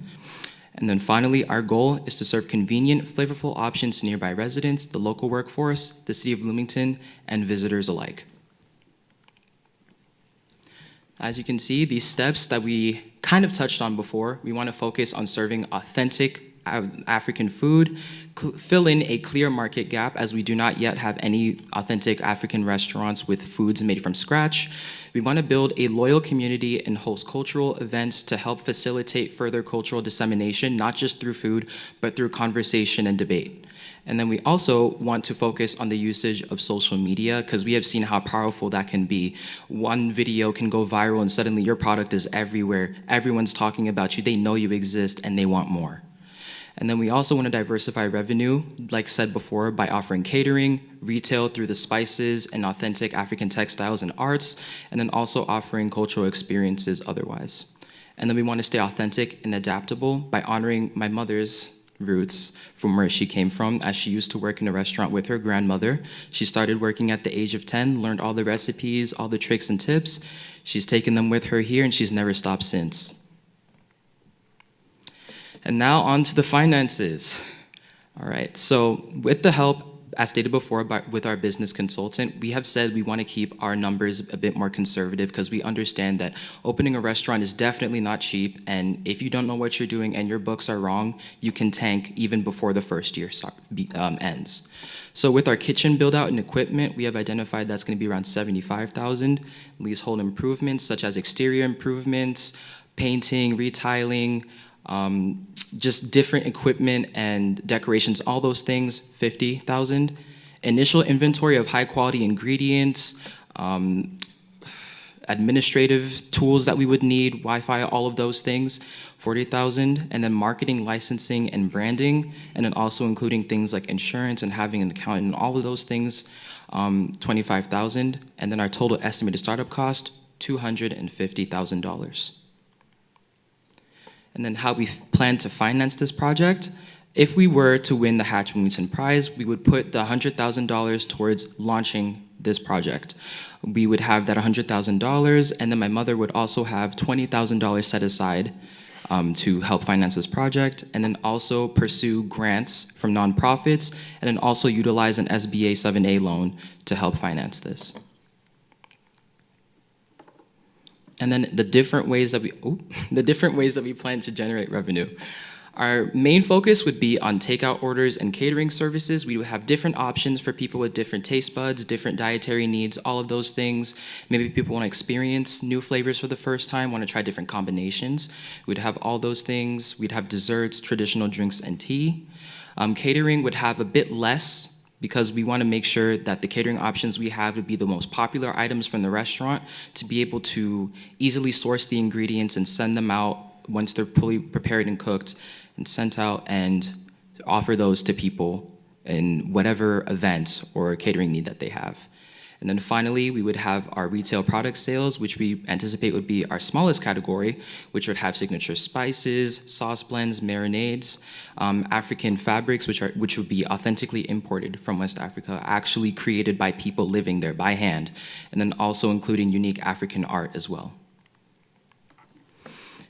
And then finally, our goal is to serve convenient, flavorful options to nearby residents, the local workforce, the city of Bloomington, and visitors alike. As you can see, these steps that we kind of touched on before, we want to focus on serving authentic African food, fill in a clear market gap as we do not yet have any authentic African restaurants with foods made from scratch. We want to build a loyal community and host cultural events to help facilitate further cultural dissemination, not just through food, but through conversation and debate. And then we also want to focus on the usage of social media because we have seen how powerful that can be. One video can go viral and suddenly your product is everywhere. Everyone's talking about you, they know you exist, and they want more. And then we also want to diversify revenue, like said before, by offering catering, retail through the spices and authentic African textiles and arts, and then also offering cultural experiences otherwise. And then we want to stay authentic and adaptable by honoring my mother's roots from where she came from, as she used to work in a restaurant with her grandmother. She started working at the age of 10, learned all the recipes, all the tricks and tips. She's taken them with her here, and she's never stopped since. And now on to the finances. All right, so with the help, as stated before, with our business consultant, we have said we want to keep our numbers a bit more conservative because we understand that opening a restaurant is definitely not cheap, and if you don't know what you're doing and your books are wrong, you can tank even before the first year ends. So with our kitchen build-out and equipment, we have identified that's going to be around $75,000. Leasehold improvements such as exterior improvements, painting, retiling, just different equipment and decorations, all those things, $50,000. Initial inventory of high quality ingredients, administrative tools that we would need, Wi-Fi, all of those things, $40,000. And then marketing, licensing, and branding, and then also including things like insurance and having an accountant and all of those things, $25,000. And then our total estimated startup cost, $250,000. And then how we plan to finance this project. If we were to win the Hatch Bloomington Prize, we would put the $100,000 towards launching this project. We would have that $100,000, and then my mother would also have $20,000 set aside to help finance this project, and then also pursue grants from nonprofits, and then also utilize an SBA 7A loan to help finance this. And then the different ways that we plan to generate revenue. Our main focus would be on takeout orders and catering services. We would have different options for people with different taste buds, different dietary needs, all of those things. Maybe people want to experience new flavors for the first time, want to try different combinations. We'd have all those things. We'd have desserts, traditional drinks, and tea. Catering would have a bit less because we want to make sure that the catering options we have would be the most popular items from the restaurant to be able to easily source the ingredients and send them out once they're fully prepared and cooked and sent out, and offer those to people in whatever events or catering need that they have. And then finally, we would have our retail product sales, which we anticipate would be our smallest category, which would have signature spices, sauce blends, marinades, African fabrics, which would be authentically imported from West Africa, actually created by people living there by hand, and then also including unique African art as well.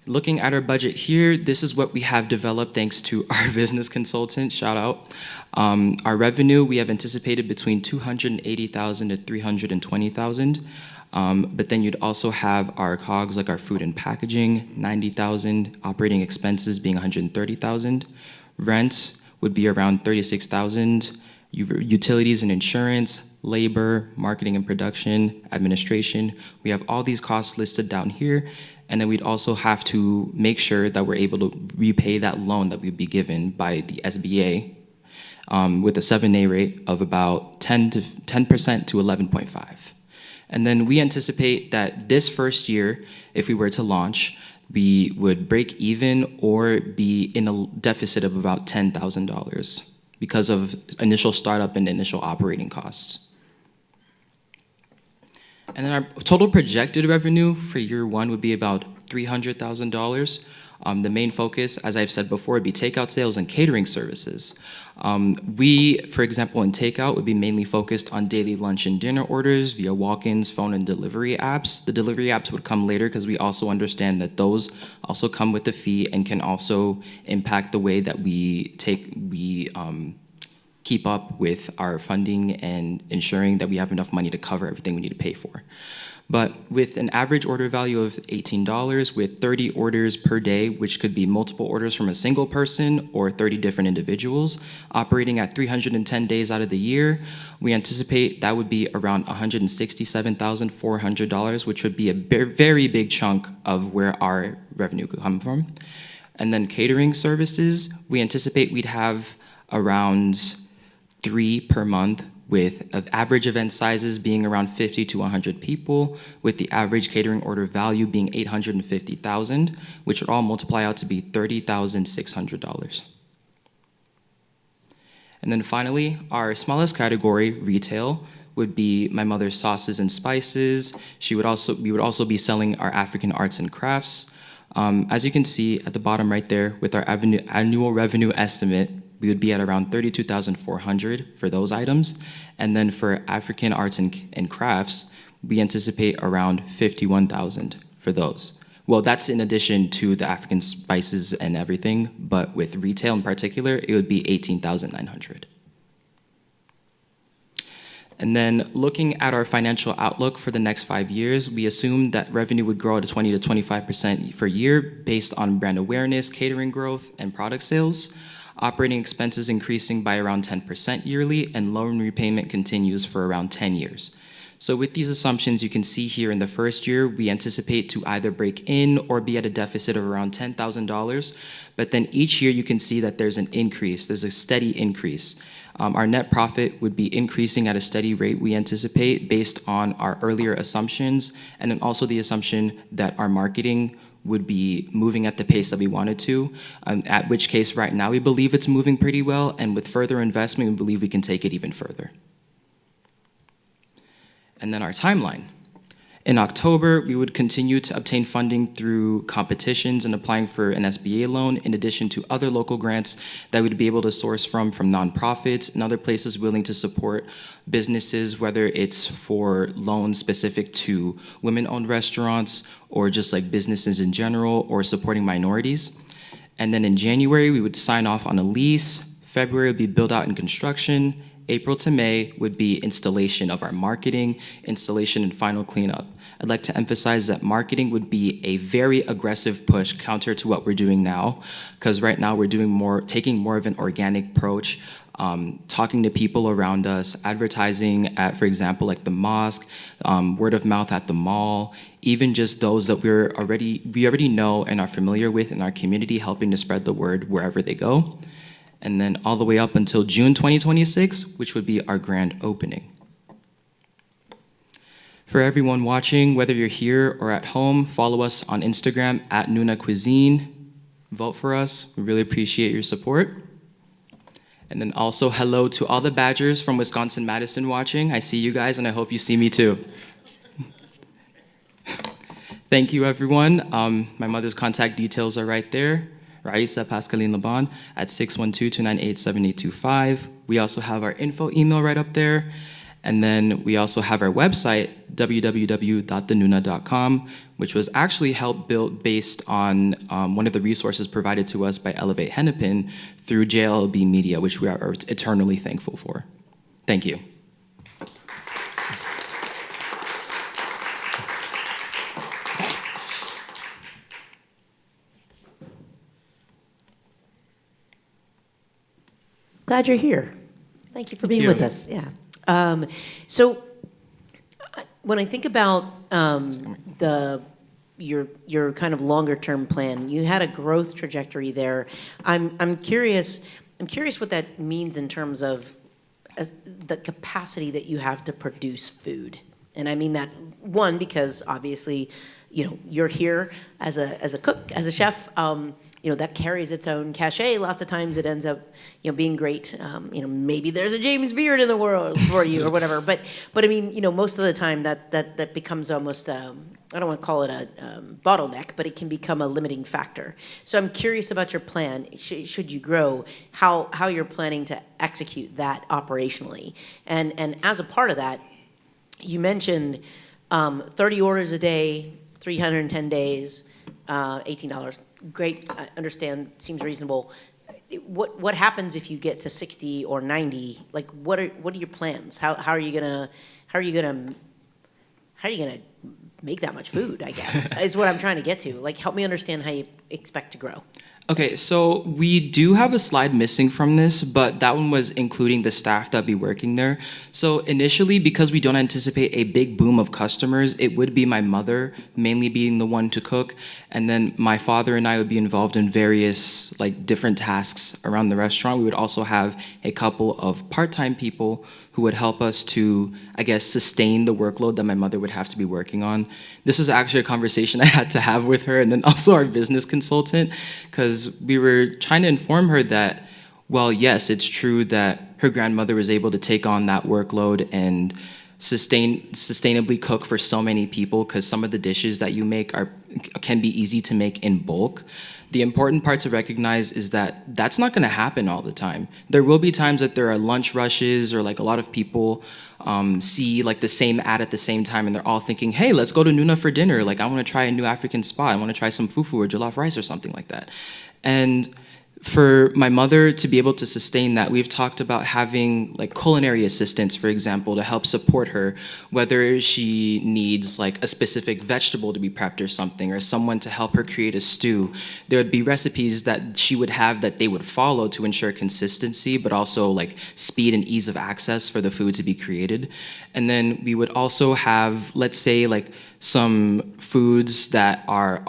Looking at our budget here, this is what we have developed thanks to our business consultant, shout out. Our revenue, we have anticipated between $280,000 to $320,000. But then you'd also have our COGS, like our food and packaging, $90,000, operating expenses being $130,000. Rent would be around $36,000. Utilities and insurance, labor, marketing and production, administration. We have all these costs listed down here. And then we'd also have to make sure that we're able to repay that loan that we'd be given by the SBA with a 7A rate of about 10% to 11.5. And then we anticipate that this first year, if we were to launch, we would break even or be in a deficit of about $10,000 because of initial startup and initial operating costs. And then our total projected revenue for year one would be about $300,000. The main focus, as I've said before, would be takeout sales and catering services. We, for example, in takeout would be mainly focused on daily lunch and dinner orders via walk-ins, phone, and delivery apps. The delivery apps would come later because we also understand that those also come with a fee and can also impact the way that we keep up with our funding and ensuring that we have enough money to cover everything we need to pay for. But with an average order value of $18 with 30 orders per day, which could be multiple orders from a single person or 30 different individuals, operating at 310 days out of the year, we anticipate that would be around $167,400, which would be a very big chunk of where our revenue could come from. And then catering services, we anticipate we'd have around 3 per month, with average event sizes being around 50 to 100 people, with the average catering order value being $850,000, which would all multiply out to be $30,600. And then finally, our smallest category, retail, would be my mother's sauces and spices. We would also be selling our African arts and crafts. As you can see at the bottom right there, with our annual revenue estimate, we would be at around $32,400 for those items. And then for African arts and crafts, we anticipate around $51,000 for those. Well, that's in addition to the African spices and everything, but with retail in particular, it would be $18,900. And then looking at our financial outlook for the next 5 years, we assume that revenue would grow at 20 to 25% per year based on brand awareness, catering growth, and product sales. Operating expenses increasing by around 10% yearly, and loan repayment continues for around 10 years. So with these assumptions, you can see here in the first year, we anticipate to either break in or be at a deficit of around $10,000. But then each year you can see that there's an increase, there's a steady increase. Our net profit would be increasing at a steady rate, we anticipate, based on our earlier assumptions, and then also the assumption that our marketing would be moving at the pace that we wanted to, at which case right now we believe it's moving pretty well, and with further investment, we believe we can take it even further. And then our timeline. In October, we would continue to obtain funding through competitions and applying for an SBA loan, in addition to other local grants that we'd be able to source from nonprofits and other places willing to support businesses, whether it's for loans specific to women-owned restaurants or just like businesses in general, or supporting minorities. And then in January, we would sign off on a lease. February would be build out and construction. April to May would be installation of our marketing, installation and final cleanup. I'd like to emphasize that marketing would be a very aggressive push counter to what we're doing now, because right now we're taking more of an organic approach, talking to people around us, advertising at, for example, like the mosque, word of mouth at the mall, even just those that we already know and are familiar with in our community, helping to spread the word wherever they go. And then all the way up until June 2026, which would be our grand opening. For everyone watching, whether you're here or at home, follow us on Instagram at Nunaa Cuisine. Vote for us. We really appreciate your support. And then also hello to all the Badgers from Wisconsin-Madison watching. I see you guys, and I hope you see me too. Thank you, everyone. My mother's contact details are right there. Raisa Pascaline Laban at 612-298-7825. We also have our info email right up there. And then we also have our website, www.thenunaa.com, which was actually helped build based on one of the resources provided to us by Elevate Hennepin through JLB Media, which we are eternally thankful for. Thank you. Glad you're here. Thank you for being with us. Yeah. So when I think about your kind of longer term plan, you had a growth trajectory there. I'm curious what that means in terms of the capacity that you have to produce food. And I mean that, one, because obviously you're here as a cook, as a chef, that carries its own cachet. Lots of times it ends up, being great. Maybe there's a James Beard in the world for you or whatever. But I mean, most of the time that becomes almost, I don't want to call it a bottleneck, but it can become a limiting factor. So I'm curious about your plan. Should you grow, how you're planning to execute that operationally. And as a part of that, you mentioned 30 orders a day, 310 days, $18. Great, I understand, seems reasonable. What happens if you get to 60 or 90? Like, what are your plans? How are you gonna make that much food, I guess, is what I'm trying to get to. Like, help me understand how you expect to grow. Okay, so we do have a slide missing from this, but that one was including the staff that be working there. So initially, because we don't anticipate a big boom of customers, it would be my mother mainly being the one to cook, and then my father and I would be involved in various different tasks around the restaurant. We would also have a couple of part-time people who would help us to, I guess, sustain the workload that my mother would have to be working on. This was actually a conversation I had to have with her and then also our business consultant, because we were trying to inform her that, well, yes, it's true that her grandmother was able to take on that workload and sustainably cook for so many people, because some of the dishes that you make can be easy to make in bulk. The important part to recognize is that that's not going to happen all the time. There will be times that there are lunch rushes, or a lot of people see the same ad at the same time, and they're all thinking, hey, let's go to Nunaa for dinner. I want to try a new African spot. I want to try some fufu or jollof rice or something like that. And for my mother to be able to sustain that, we've talked about having culinary assistants, for example, to help support her, whether she needs a specific vegetable to be prepped or something, or someone to help her create a stew. There would be recipes that she would have that they would follow to ensure consistency, but also speed and ease of access for the food to be created. And then we would also have, let's say, some foods that are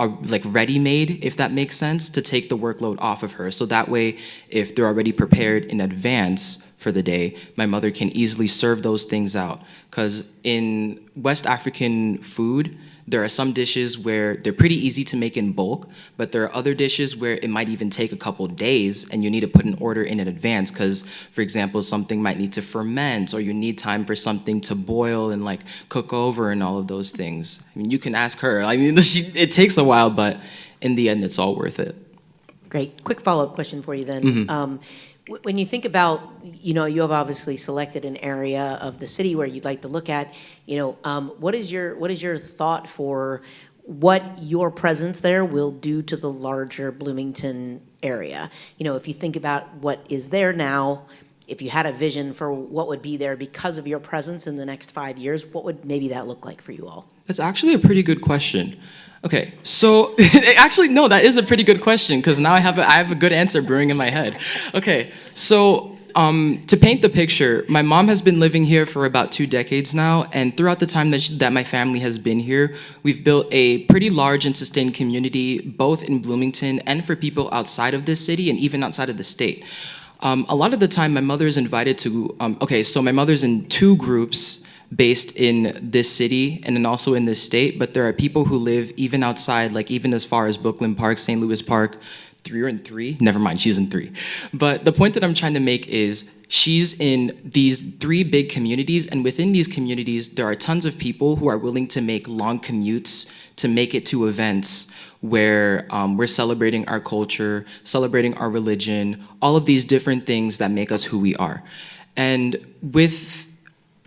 ready-made, if that makes sense, to take the workload off of her. So that way, if they're already prepared in advance for the day, my mother can easily serve those things out. Because in West African food, there are some dishes where they're pretty easy to make in bulk, but there are other dishes where it might even take a couple days and you need to put an order in advance because, for example, something might need to ferment, or you need time for something to boil and cook over and all of those things. I mean, you can ask her. I mean, it takes a while, but in the end, it's all worth it. Great. Quick follow-up question for you then. Mm-hmm. When you think about, you have obviously selected an area of the city where you'd like to look at, what is your thought for what your presence there will do to the larger Bloomington area? If you think about what is there now, if you had a vision for what would be there because of your presence in the next 5 years, what would maybe that look like for you all? That's actually a pretty good question. Okay, so actually, no, that is a pretty good question because now I have a good answer brewing in my head. Okay, so to paint the picture, my mom has been living here for about 2 decades now, and throughout the time that my family has been here, we've built a pretty large and sustained community, both in Bloomington and for people outside of this city and even outside of the state. A lot of the time, my mother is invited to, so my mother's in 2 groups based in this city and then also in this state, but there are people who live even outside, even as far as Brooklyn Park, St. Louis Park. 3 or in 3? Never mind, she's in 3. But the point that I'm trying to make is she's in these 3 big communities, and within these communities, there are tons of people who are willing to make long commutes to make it to events where we're celebrating our culture, celebrating our religion, all of these different things that make us who we are. And with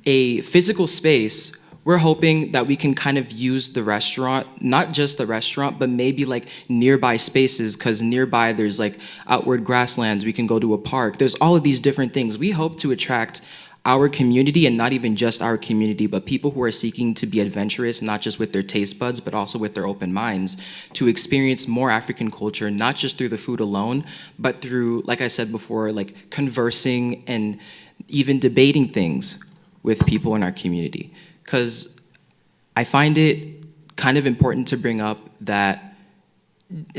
a physical space, we're hoping that we can kind of use the restaurant, not just the restaurant, but maybe nearby spaces, because nearby there's outward grasslands, we can go to a park. There's all of these different things. We hope to attract our community, and not even just our community, but people who are seeking to be adventurous, not just with their taste buds, but also with their open minds, to experience more African culture, not just through the food alone, but through, like I said before, conversing and even debating things with people in our community. Because I find it kind of important to bring up that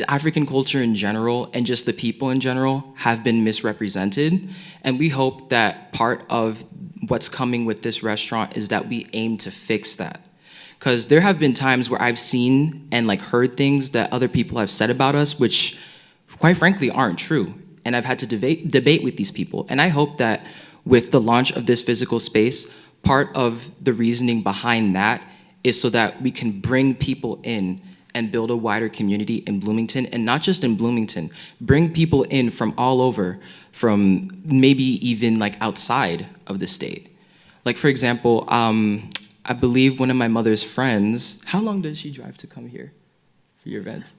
African culture in general and just the people in general have been misrepresented. And we hope that part of what's coming with this restaurant is that we aim to fix that. Because there have been times where I've seen and like heard things that other people have said about us, which quite frankly aren't true. And I've had to debate with these people. And I hope that with the launch of this physical space, part of the reasoning behind that is so that we can bring people in and build a wider community in Bloomington, and not just in Bloomington, bring people in from all over, from maybe even like outside of the state. Like for example, I believe one of my mother's friends, how long does she drive to come here for your events?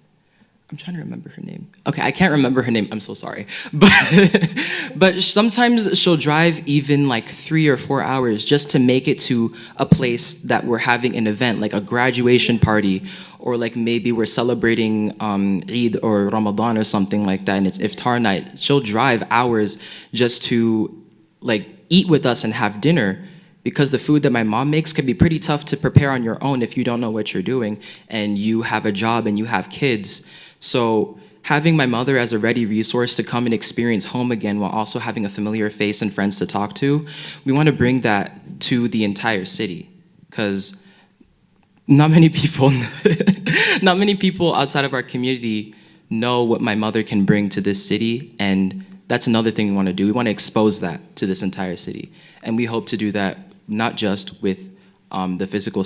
I'm trying to remember her name. Okay, I can't remember her name, I'm so sorry. But sometimes she'll drive even like 3 or 4 hours just to make it to a place that we're having an event, like a graduation party, or like maybe we're celebrating Eid or Ramadan or something like that, and it's iftar night. She'll drive hours just to like eat with us and have dinner, because the food that my mom makes can be pretty tough to prepare on your own if you don't know what you're doing and you have a job and you have kids. So having my mother as a ready resource to come and experience home again while also having a familiar face and friends to talk to, we want to bring that to the entire city, because not many people outside of our community know what my mother can bring to this city, and that's another thing we want to do. We want to expose that to this entire city, and we hope to do that not just with the physical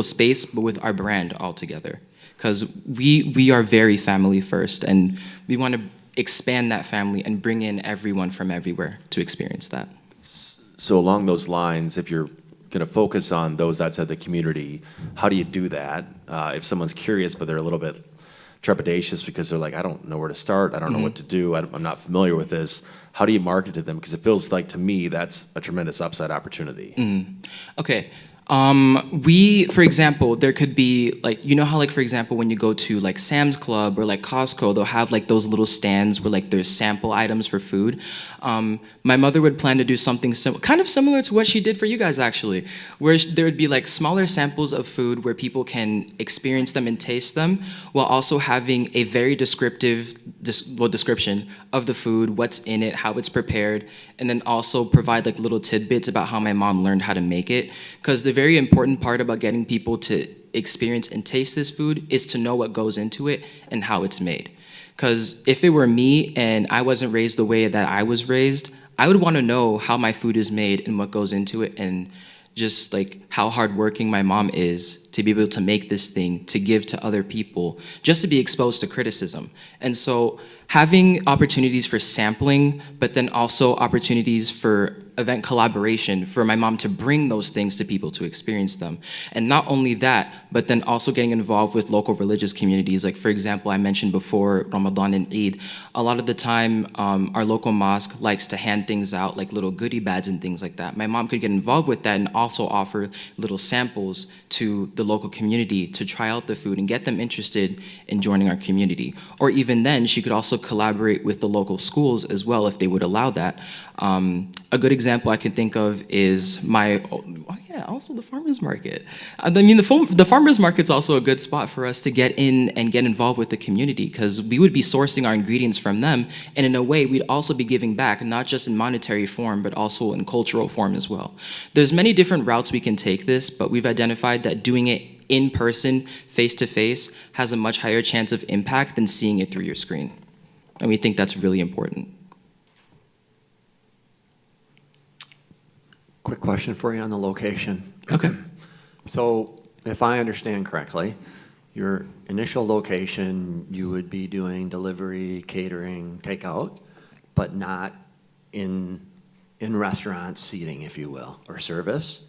space, but with our brand altogether. Because we are very family first, and we want to expand that family and bring in everyone from everywhere to experience that. So along those lines, if you're going to focus on those outside the community, how do you do that? If someone's curious, but they're a little bit trepidatious because they're like, I don't know where to start, I don't know what to do, I'm not familiar with this. How do you market to them? Because it feels like, to me, that's a tremendous upside opportunity. Okay. For example, there could be like, you know how like, for example, when you go to like Sam's Club or like Costco, they'll have like those little stands where like there's sample items for food. My mother would plan to do something kind of similar to what she did for you guys actually, where there would be like smaller samples of food where people can experience them and taste them, while also having a very descriptive description of the food, what's in it, how it's prepared, and then also provide like little tidbits about how my mom learned how to make it. Because the very important part about getting people to experience and taste this food is to know what goes into it and how it's made. Because if it were me and I wasn't raised the way that I was raised, I would want to know how my food is made and what goes into it, and just like how hardworking my mom is to be able to make this thing to give to other people, just to be exposed to criticism. And so having opportunities for sampling, but then also opportunities for event collaboration for my mom to bring those things to people to experience them. And not only that, but then also getting involved with local religious communities. Like for example, I mentioned before Ramadan and Eid. A lot of the time, our local mosque likes to hand things out, like little goodie bags and things like that. My mom could get involved with that and also offer little samples to the local community to try out the food and get them interested in joining our community. Or even then, she could also collaborate with the local schools as well if they would allow that. A good example I can think of is also the farmers market. I mean, the farmers market's also a good spot for us to get in and get involved with the community, because we would be sourcing our ingredients from them, and in a way, we'd also be giving back, not just in monetary form, but also in cultural form as well. There's many different routes we can take this, but we've identified that doing it in person, face to face, has a much higher chance of impact than seeing it through your screen. And we think that's really important. Quick question for you on the location. Okay. So if I understand correctly, your initial location, you would be doing delivery, catering, takeout, but not in restaurant seating, if you will, or service.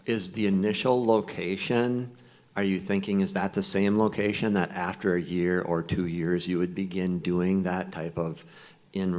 Is the initial location, are you thinking, is that the same location that after a year or 2 years you would begin doing that type of in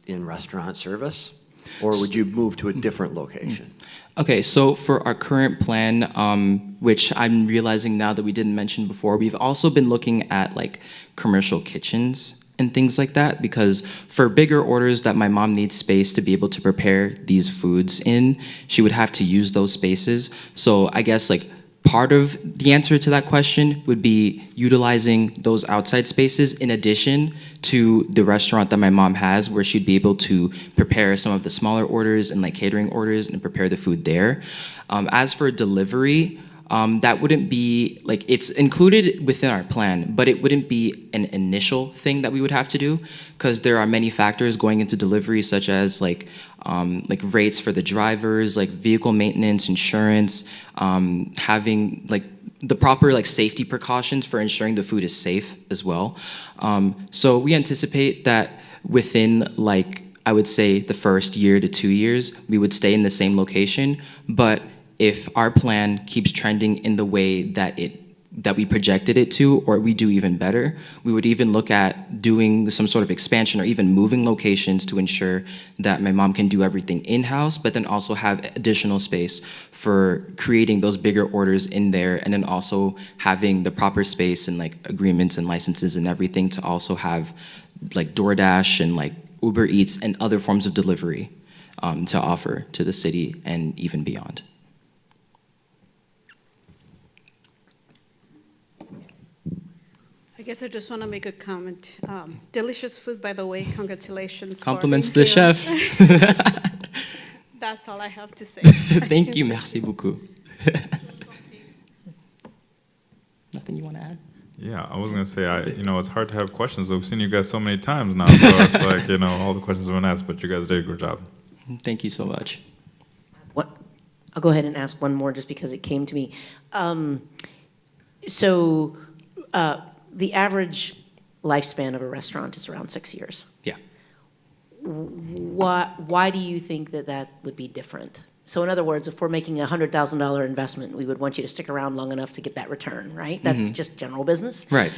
restaurant service? Or would you move to a different location? Okay, so for our current plan, which I'm realizing now that we didn't mention before, we've also been looking at like commercial kitchens and things like that, because for bigger orders that my mom needs space to be able to prepare these foods in, she would have to use those spaces. So I guess like part of the answer to that question would be utilizing those outside spaces in addition to the restaurant that my mom has, where she'd be able to prepare some of the smaller orders and like catering orders and prepare the food there. As for delivery, that wouldn't be, like, it's included within our plan, but it wouldn't be an initial thing that we would have to do, because there are many factors going into delivery, such as like rates for the drivers, like vehicle maintenance, insurance, having like the proper like safety precautions for ensuring the food is safe as well. So we anticipate that within, like, I would say the first year to 2 years, we would stay in the same location, but if our plan keeps trending in the way that we projected it to, or we do even better, we would even look at doing some sort of expansion or even moving locations to ensure that my mom can do everything in-house, but then also have additional space for creating those bigger orders in there, and then also having the proper space and like agreements and licenses and everything to also have like DoorDash and like Uber Eats and other forms of delivery to offer to the city and even beyond. I guess I just want to make a comment. Delicious food, by the way. Congratulations. Compliments for the being chef. here. That's all I have to say. Thank you, merci beaucoup. Nothing you want to add? Yeah, I was gonna say, it's hard to have questions. We've seen you guys so many times now, so it's like, all the questions have been asked, but you guys did a good job. Thank you so much. I'll go ahead and ask one more just because it came to me. The average lifespan of a restaurant is around 6 years. Yeah. Why do you think that would be different? So in other words, if we're making a $100,000 investment, we would want you to stick around long enough to get that return, right? That's just general business. Right.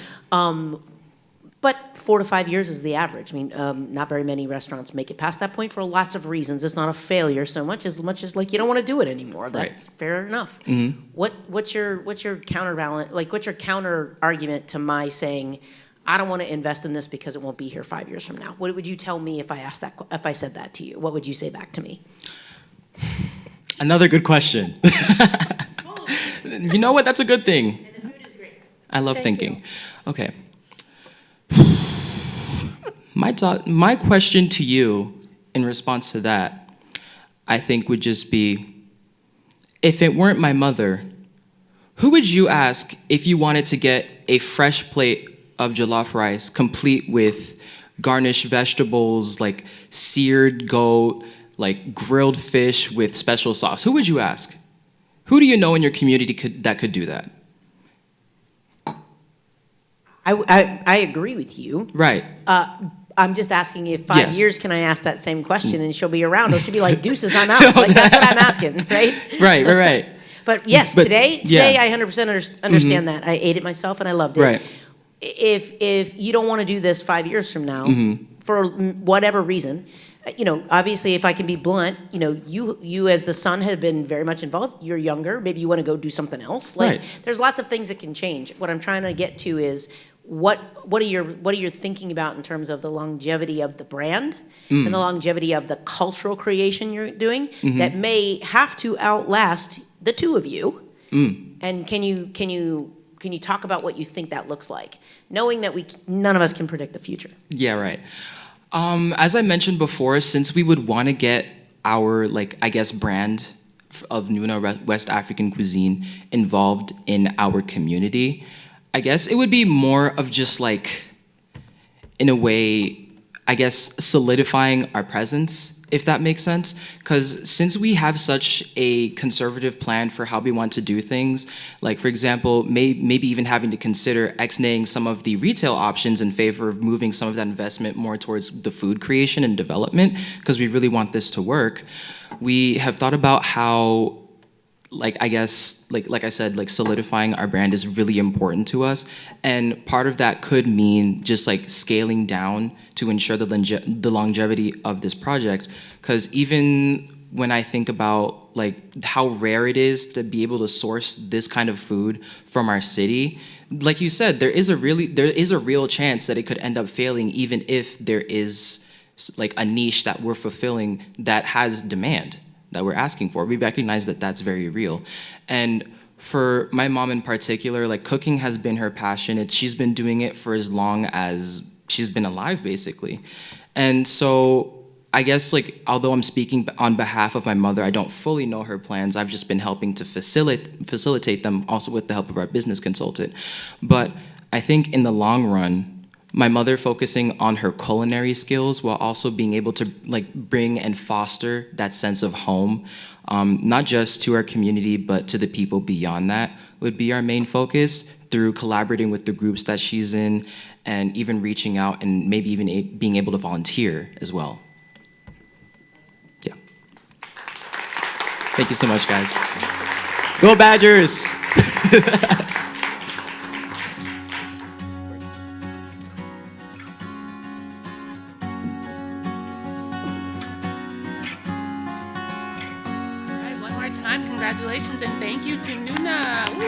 But 4 to 5 years is the average. I mean, not very many restaurants make it past that point for lots of reasons. It's not a failure so much as like you don't want to do it anymore. That's fair enough. What's your counterbalance? Like, what's your counter argument to my saying, I don't want to invest in this because it won't be here 5 years from now? What would you tell me if I said that to you? What would you say back to me? Another good question. You know what? That's a good thing. And the food is great. I love Thank thinking. you. Okay. My question to you in response to that, I think, would just be, if it weren't my mother, who would you ask if you wanted to get a fresh plate of jollof rice complete with garnished vegetables, like seared goat, like grilled fish with special sauce? Who would you ask? Who do you know in your community that could do that? I agree with you. Right. I'm just asking if 5 Yes. years can I ask that same question and she'll be around, or she'll be like, deuces, I'm out. Like, that's what I'm asking, right? Right. But yes, But, today yeah. I 100% understand that. I ate it myself and I loved it. Right. If you don't want to do this 5 years from now, for whatever reason, obviously, if I can be blunt, you as the son have been very much involved. You're younger. Maybe you want to go do something else. Like, Right. there's lots of things that can change. What I'm trying to get to is what are you thinking about in terms of the longevity of the brand and the longevity of the cultural creation you're doing that may have to outlast the two of you? And can you talk about what you think that looks like, knowing that none of us can predict the future? Yeah, right. As I mentioned before, since we would want to get our, brand of Nunaa West African cuisine involved in our community, I guess it would be more of just in a way, solidifying our presence, if that makes sense. Because since we have such a conservative plan for how we want to do things, like, for example, maybe even having to consider ex-naying some of the retail options in favor of moving some of that investment more towards the food creation and development, because we really want this to work, we have thought about how, like I said, solidifying our brand is really important to us. And part of that could mean just scaling down to ensure the longevity of this project. Because even when I think about how rare it is to be able to source this kind of food from our city, like you said, there is a real chance that it could end up failing, even if there is a niche that we're fulfilling that has demand that we're asking for. We recognize that that's very real. And for my mom in particular, like cooking has been her passion. She's been doing it for as long as she's been alive, basically. And so I guess, like, although I'm speaking on behalf of my mother, I don't fully know her plans. I've just been helping to facilitate them, also with the help of our business consultant. But I think in the long run, my mother focusing on her culinary skills while also being able to like bring and foster that sense of home, not just to our community, but to the people beyond that, would be our main focus through collaborating with the groups that she's in and even reaching out and maybe even being able to volunteer as well. Yeah. Thank you so much, guys. Go Badgers! All right, one more time, congratulations and thank you to Nunaa. Woo.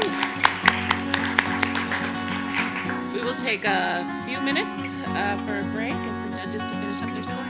We will take a few minutes for a break and for judges to finish up their scoring.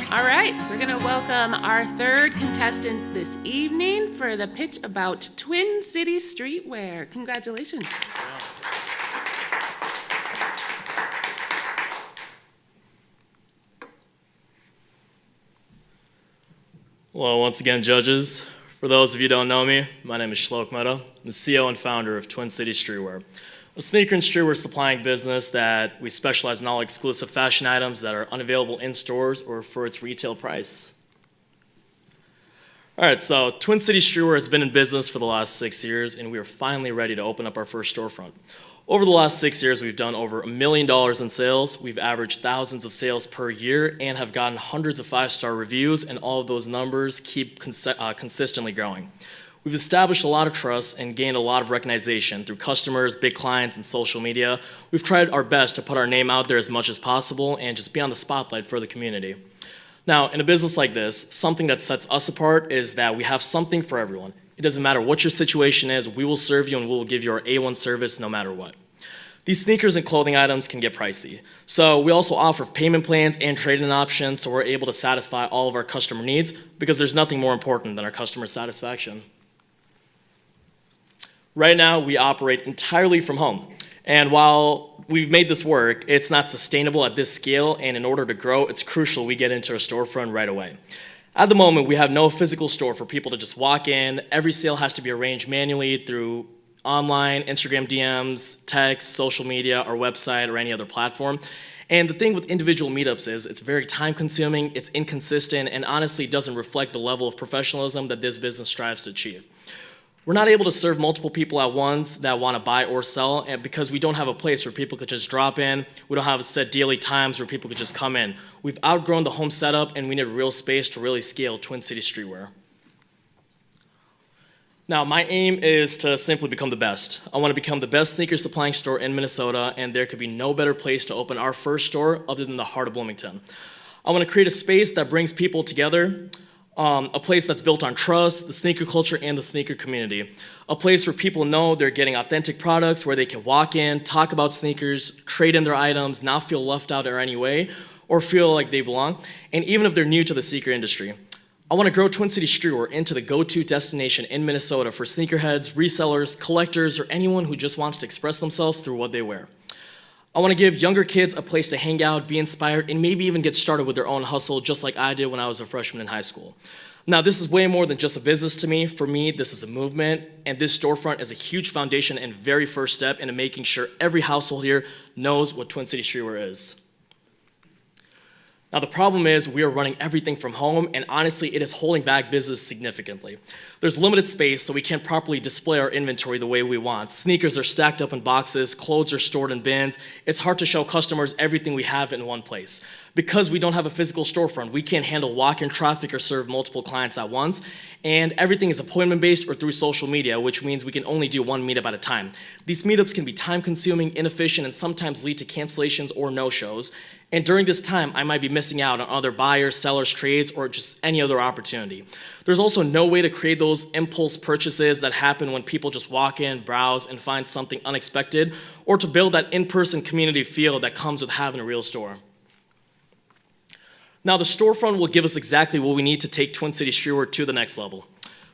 All right, we're going to welcome our third contestant this evening for the pitch about Twin City Streetwear. Congratulations. Hello, once again, judges. For those of you who don't know me, my name is Bookmother. I'm the CEO and founder of Twin City Streetwear, a sneaker and streetwear supplying business that we specialize in all exclusive fashion items that are unavailable in stores or for its retail price. All right, so Twin City Streetwear has been in business for the last 6 years, and we are finally ready to open up our first storefront. Over the last 6 years, we've done over $1 million in sales. We've averaged thousands of sales per year and have gotten hundreds of 5-star reviews, and all of those numbers keep consistently growing. We've established a lot of trust and gained a lot of recognition through customers, big clients, and social media. We've tried our best to put our name out there as much as possible and just be on the spotlight for the community. Now, in a business like this, something that sets us apart is that we have something for everyone. It doesn't matter what your situation is, we will serve you and we will give you our A1 service no matter what. These sneakers and clothing items can get pricey. So we also offer payment plans and trade-in options so we're able to satisfy all of our customer needs because there's nothing more important than our customer satisfaction. Right now, we operate entirely from home. And while we've made this work, it's not sustainable at this scale, and in order to grow, it's crucial we get into a storefront right away. At the moment, we have no physical store for people to just walk in. Every sale has to be arranged manually through online, Instagram DMs, text, social media, our website, or any other platform. And the thing with individual meetups is it's very time consuming, it's inconsistent, and honestly doesn't reflect the level of professionalism that this business strives to achieve. We're not able to serve multiple people at once that want to buy or sell, and because we don't have a place where people could just drop in. We don't have set daily times where people could just come in. We've outgrown the home setup, and we need real space to really scale Twin City Streetwear. Now, my aim is to simply become the best. I want to become the best sneaker supplying store in Minnesota, and there could be no better place to open our first store other than the heart of Bloomington. I want to create a space that brings people together, a place that's built on trust, the sneaker culture, and the sneaker community. A place where people know they're getting authentic products, where they can walk in, talk about sneakers, trade in their items, not feel left out in any way, or feel like they belong, and even if they're new to the sneaker industry. I want to grow Twin City Streetwear into the go-to destination in Minnesota for sneakerheads, resellers, collectors, or anyone who just wants to express themselves through what they wear. I want to give younger kids a place to hang out, be inspired, and maybe even get started with their own hustle, just like I did when I was a freshman in high school. Now, this is way more than just a business to me. For me, this is a movement, and this storefront is a huge foundation and very first step into making sure every household here knows what Twin City Streetwear is. Now, the problem is we are running everything from home, and honestly, it is holding back business significantly. There's limited space, so we can't properly display our inventory the way we want. Sneakers are stacked up in boxes, clothes are stored in bins. It's hard to show customers everything we have in one place. Because we don't have a physical storefront, we can't handle walk-in traffic or serve multiple clients at once, and everything is appointment-based or through social media, which means we can only do one meetup at a time. These meetups can be time-consuming, inefficient, and sometimes lead to cancellations or no-shows. And during this time, I might be missing out on other buyers, sellers, trades, or just any other opportunity. There's also no way to create those impulse purchases that happen when people just walk in, browse, and find something unexpected, or to build that in-person community feel that comes with having a real store. Now, the storefront will give us exactly what we need to take Twin City Streetwear to the next level.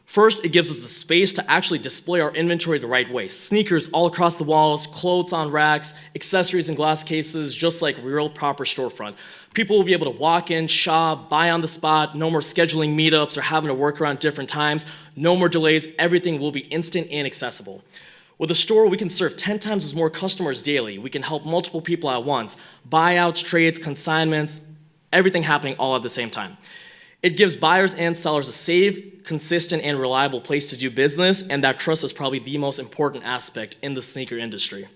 First, it gives us the space to actually display our inventory the right way. Sneakers all across the walls, clothes on racks, accessories in glass cases, just like real proper storefront. People will be able to walk in, shop, buy on the spot, no more scheduling meetups or having to work around different times, no more delays, everything will be instant and accessible. With a store, we can serve 10 times as more customers daily. We can help multiple people at once, buyouts, trades, consignments, everything happening all at the same time. It gives buyers and sellers a safe, consistent, and reliable place to do business, and that trust is probably the most important aspect in the sneaker industry.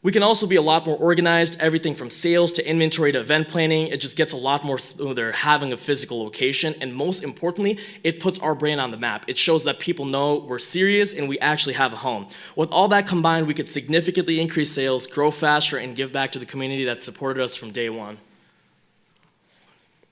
We can also be a lot more organized, everything from sales to inventory to event planning. It just gets a lot more smoother having a physical location, and most importantly, it puts our brand on the map. It shows that people know we're serious and we actually have a home. With all that combined, we could significantly increase sales, grow faster, and give back to the community that supported us from day one.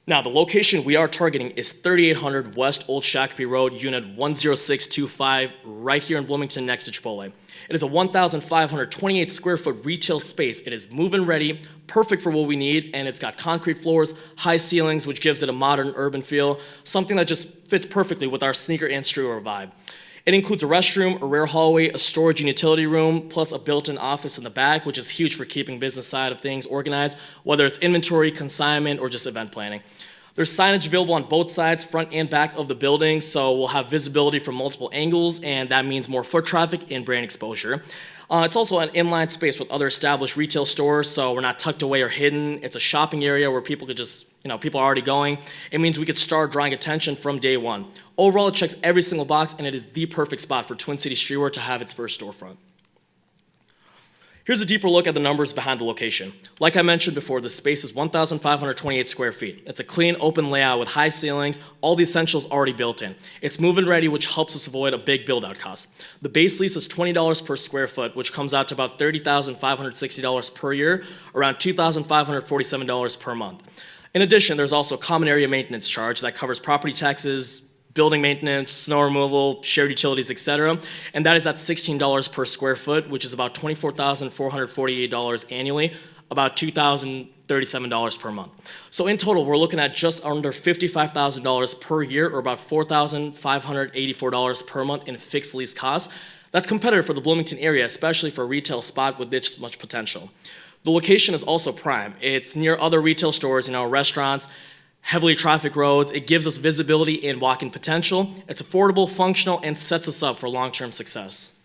Now, the location we are targeting is 3800 West Old Shakopee Road, Unit 10625, right here in Bloomington next to Chipotle. It is a 1,528 square foot retail space. It is move-in ready, perfect for what we need, and it's got concrete floors, high ceilings, which gives it a modern urban feel, something that just fits perfectly with our sneaker and streetwear vibe. It includes a restroom, a rear hallway, a storage and utility room, plus a built-in office in the back, which is huge for keeping business side of things organized, whether it's inventory, consignment, or just event planning. There's signage available on both sides, front and back of the building, so we'll have visibility from multiple angles, and that means more foot traffic and brand exposure. It's also an inline space with other established retail stores, so we're not tucked away or hidden. It's a shopping area where people could just, people are already going. It means we could start drawing attention from day one. Overall, it checks every single box, and it is the perfect spot for Twin City Streetwear to have its first storefront. Here's a deeper look at the numbers behind the location. Like I mentioned before, the space is 1,528 square feet. It's a clean, open layout with high ceilings, all the essentials already built in. It's move-in ready, which helps us avoid a big build-out cost. The base lease is $20 per square foot, which comes out to about $30,560 per year, around $2,547 per month. In addition, there's also a common area maintenance charge that covers property taxes, building maintenance, snow removal, shared utilities, etc. And that is at $16 per square foot, which is about $24,448 annually, about $2,037 per month. So in total, we're looking at just under $55,000 per year, or about $4,584 per month in fixed lease costs. That's competitive for the Bloomington area, especially for a retail spot with this much potential. The location is also prime. It's near other retail stores, restaurants, heavily trafficked roads. It gives us visibility and walk-in potential. It's affordable, functional, and sets us up for long-term success.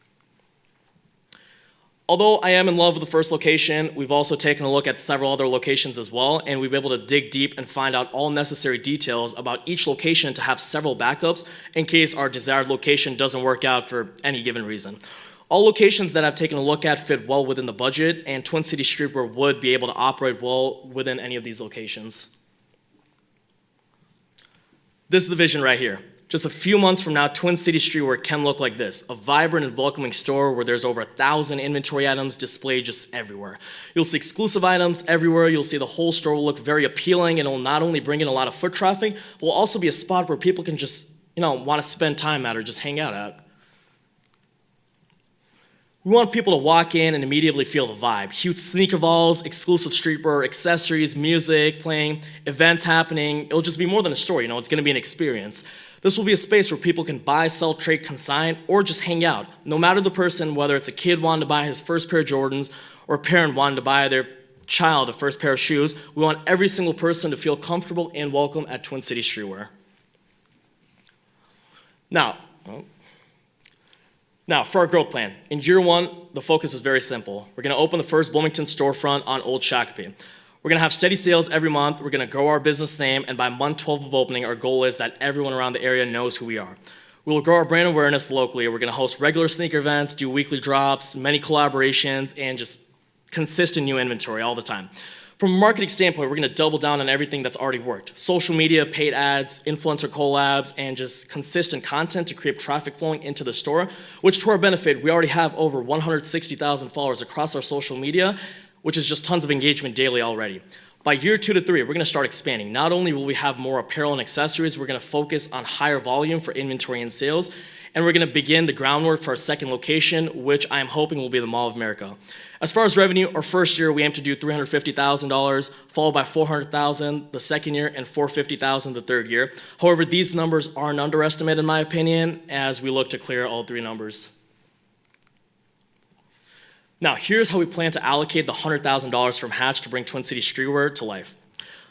Although I am in love with the first location, we've also taken a look at several other locations as well, and we've been able to dig deep and find out all necessary details about each location to have several backups in case our desired location doesn't work out for any given reason. All locations that I've taken a look at fit well within the budget, and Twin City Streetwear would be able to operate well within any of these locations. This is the vision right here. Just a few months from now, Twin City Streetwear can look like this, a vibrant and welcoming store where there's over 1,000 inventory items displayed just everywhere. You'll see exclusive items everywhere. You'll see the whole store will look very appealing, and it will not only bring in a lot of foot traffic, but will also be a spot where people can just, want to spend time at or just hang out at. We want people to walk in and immediately feel the vibe. Huge sneaker walls, exclusive streetwear, accessories, music playing, events happening. It'll just be more than a store, it's going to be an experience. This will be a space where people can buy, sell, trade, consign, or just hang out. No matter the person, whether it's a kid wanting to buy his first pair of Jordans or a parent wanting to buy their child a first pair of shoes, we want every single person to feel comfortable and welcome at Twin City Streetwear. Now, for our growth plan, in year one, the focus is very simple. We're going to open the first Bloomington storefront on Old Shakopee. We're going to have steady sales every month. We're going to grow our business name, and by month 12 of opening, our goal is that everyone around the area knows who we are. We will grow our brand awareness locally. We're going to host regular sneaker events, do weekly drops, many collaborations, and just consistent new inventory all the time. From a marketing standpoint, we're going to double down on everything that's already worked. Social media, paid ads, influencer collabs, and just consistent content to create traffic flowing into the store, which to our benefit, we already have over 160,000 followers across our social media, which is just tons of engagement daily already. By year 2 to 3, we're going to start expanding. Not only will we have more apparel and accessories, we're going to focus on higher volume for inventory and sales, and we're going to begin the groundwork for our second location, which I am hoping will be the Mall of America. As far as revenue, our first year, we aim to do $350,000, followed by $400,000 the second year and $450,000 the third year. However, these numbers are an underestimate in my opinion, as we look to clear all three numbers. Now, here's how we plan to allocate the $100,000 from Hatch to bring Twin City Streetwear to life.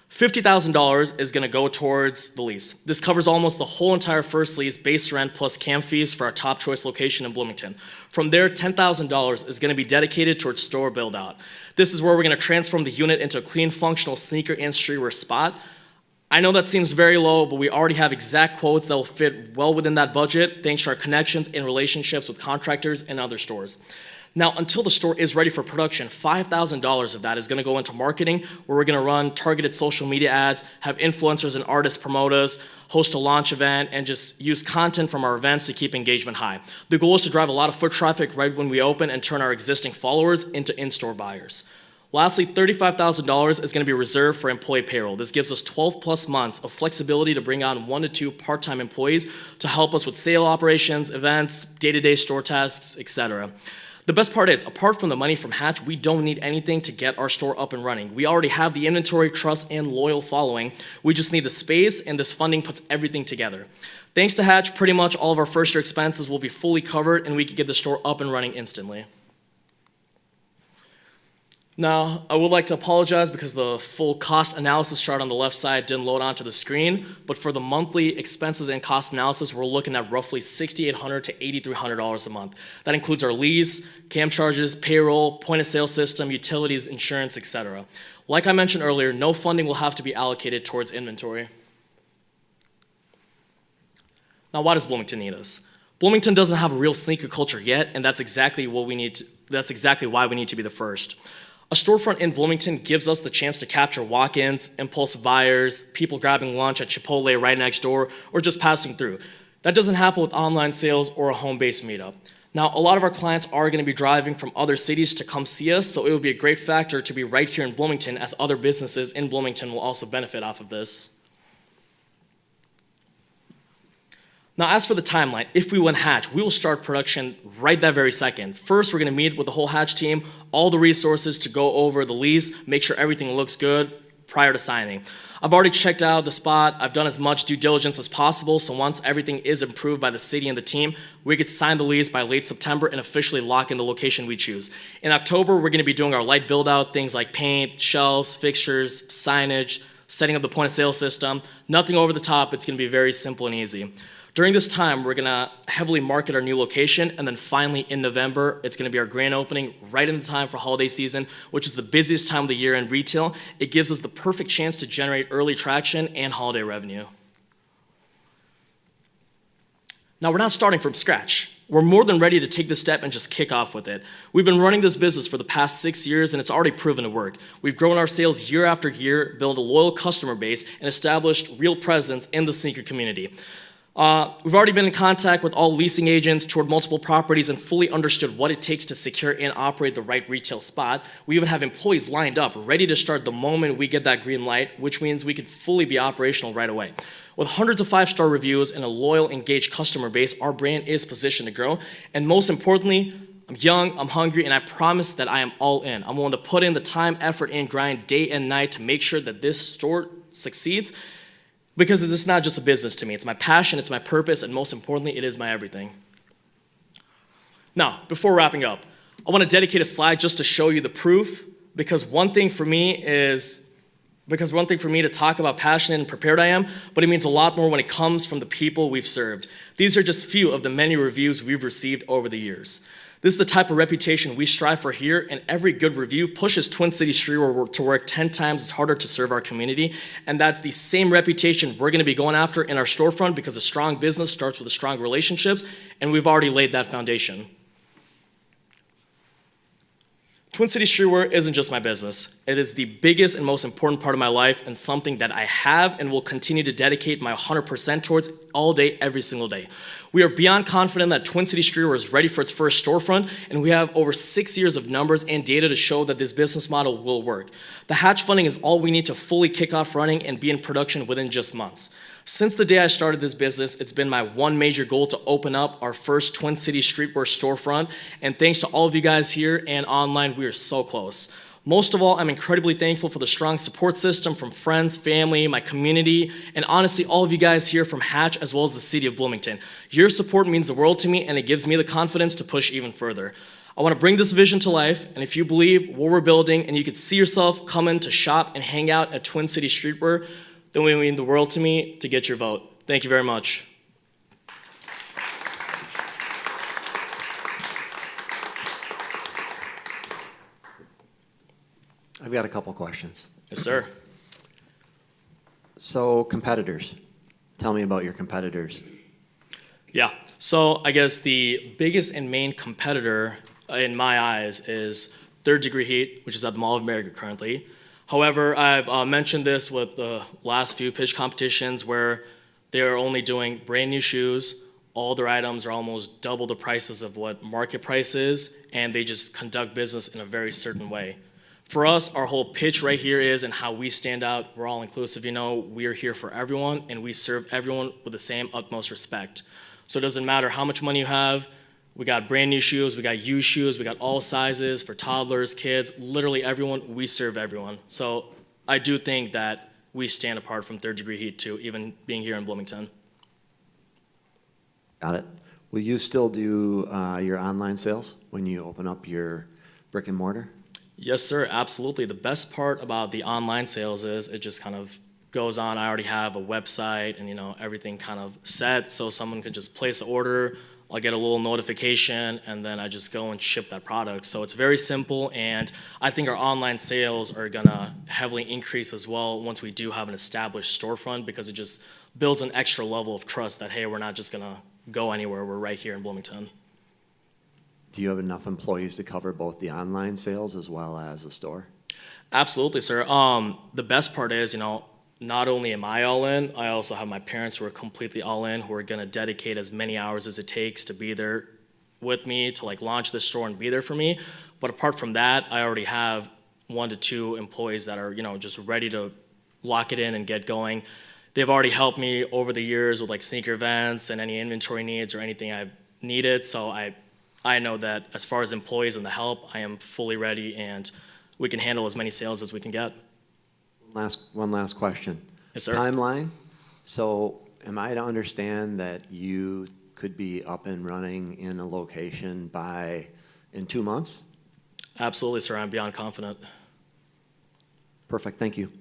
$50,000 is going to go towards the lease. This covers almost the whole entire first lease, base rent plus camp fees for our top choice location in Bloomington. From there, $10,000 is going to be dedicated towards store build out. This is where we're going to transform the unit into a clean, functional sneaker and streetwear spot. I know that seems very low, but we already have exact quotes that will fit well within that budget, thanks to our connections and relationships with contractors and other stores. Now, until the store is ready for production, $5,000 of that is going to go into marketing, where we're going to run targeted social media ads, have influencers and artists promote us, host a launch event, and just use content from our events to keep engagement high. The goal is to drive a lot of foot traffic right when we open and turn our existing followers into in-store buyers. Lastly, $35,000 is going to be reserved for employee payroll. This gives us 12 plus months of flexibility to bring on 1 to 2 part-time employees to help us with sale operations, events, day-to-day store tasks, etc. The best part is, apart from the money from Hatch, we don't need anything to get our store up and running. We already have the inventory, trust, and loyal following. We just need the space, and this funding puts everything together. Thanks to Hatch, pretty much all of our first year expenses will be fully covered, and we can get the store up and running instantly. Now, I would like to apologize because the full cost analysis chart on the left side didn't load onto the screen, but for the monthly expenses and cost analysis, we're looking at roughly $6,800 to $8,300 a month. That includes our lease, cam charges, payroll, point of sale system, utilities, insurance, etc. Like I mentioned earlier, no funding will have to be allocated towards inventory. Now, why does Bloomington need us? Bloomington doesn't have a real sneaker culture yet, and that's exactly why we need to be the first. A storefront in Bloomington gives us the chance to capture walk-ins, impulsive buyers, people grabbing lunch at Chipotle right next door, or just passing through. That doesn't happen with online sales or a home-based meetup. Now, a lot of our clients are going to be driving from other cities to come see us, so it would be a great factor to be right here in Bloomington, as other businesses in Bloomington will also benefit off of this. Now, as for the timeline, if we win Hatch, we will start production right that very second. First, we're going to meet with the whole Hatch team, all the resources to go over the lease, make sure everything looks good prior to signing. I've already checked out the spot. I've done as much due diligence as possible, so once everything is approved by the city and the team, we could sign the lease by late September and officially lock in the location we choose. In October, we're going to be doing our light build-out, things like paint, shelves, fixtures, signage, setting up the point-of-sale system. Nothing over the top. It's going to be very simple and easy. During this time, we're gonna heavily market our new location, and then finally in November, it's gonna be our grand opening right in the time for holiday season, which is the busiest time of the year in retail. It gives us the perfect chance to generate early traction and holiday revenue. Now, we're not starting from scratch. We're more than ready to take this step and just kick off with it. We've been running this business for the past 6 years, and it's already proven to work. We've grown our sales year after year, built a loyal customer base, and established real presence in the sneaker community. We've already been in contact with all leasing agents, toured multiple properties, and fully understood what it takes to secure and operate the right retail spot. We even have employees lined up, ready to start the moment we get that green light, which means we could fully be operational right away. With hundreds of 5-star reviews and a loyal, engaged customer base, our brand is positioned to grow. And most importantly, I'm young, I'm hungry, and I promise that I am all in. I'm willing to put in the time, effort, and grind day and night to make sure that this store succeeds, because it's not just a business to me. It's my passion, it's my purpose, and most importantly, it is my everything. Now, before wrapping up, I want to dedicate a slide just to show you the proof, because one thing for me to talk about passionate and prepared I am, but it means a lot more when it comes from the people we've served. These are just few of the many reviews we've received over the years. This is the type of reputation we strive for here, and every good review pushes Twin City Streetwear to work 10 times as harder to serve our community, and that's the same reputation we're gonna be going after in our storefront, because a strong business starts with strong relationships, and we've already laid that foundation. Twin City Streetwear isn't just my business. It is the biggest and most important part of my life, and something that I have and will continue to dedicate my 100% towards all day, every single day. We are beyond confident that Twin City Streetwear is ready for its first storefront, and we have over 6 years of numbers and data to show that this business model will work. The hatch funding is all we need to fully kick off running and be in production within just months. Since the day I started this business, it's been my one major goal to open up our first Twin City Streetwear storefront, and thanks to all of you guys here and online, we are so close. Most of all, I'm incredibly thankful for the strong support system from friends, family, my community, and honestly, all of you guys here from Hatch as well as the city of Bloomington. Your support means the world to me, and it gives me the confidence to push even further. I want to bring this vision to life, and if you believe what we're building and you could see yourself coming to shop and hang out at Twin City Streetwear, then it would mean the world to me to get your vote. Thank you very much. I've got a couple questions. Yes, sir. So competitors, tell me about your competitors. Yeah, so I guess the biggest and main competitor in my eyes is Third Degree Heat, which is at the Mall of America currently. However, I've mentioned this with the last few pitch competitions where they are only doing brand new shoes. All their items are almost double the prices of what market price is, and they just conduct business in a very certain way. For us, our whole pitch right here is, and how we stand out, we're all inclusive, you know, we're here for everyone, and we serve everyone with the same utmost respect. So it doesn't matter how much money you have. We got brand new shoes, we got used shoes, we got all sizes for toddlers, kids, literally everyone, we serve everyone. So I do think that we stand apart from Third Degree Heat too, even being here in Bloomington. Got it. Will you still do your online sales when you open up your brick and mortar? Yes, sir, absolutely. The best part about the online sales is it just kind of goes on. I already have a website and, you know, everything kind of set, so someone could just place an order. I'll get a little notification, and then I just go and ship that product. So it's very simple, and I think our online sales are gonna heavily increase as well once we do have an established storefront, because it just builds an extra level of trust that, hey, we're not just gonna go anywhere, we're right here in Bloomington. Do you have enough employees to cover both the online sales as well as the store? Absolutely, sir. The best part is, you know, not only am I all in, I also have my parents who are completely all in, who are gonna dedicate as many hours as it takes to be there with me, to like launch this store and be there for me. But apart from that, I already have 1 to 2 employees that are, you know, just ready to lock it in and get going. They've already helped me over the years with like sneaker events and any inventory needs or anything I've needed. So I know that as far as employees and the help, I am fully ready, and we can handle as many sales as we can get. One last question. Yes, sir. Timeline. So am I to understand that you could be up and running in a location in 2 months? Absolutely, sir. I'm beyond confident. Perfect, thank you.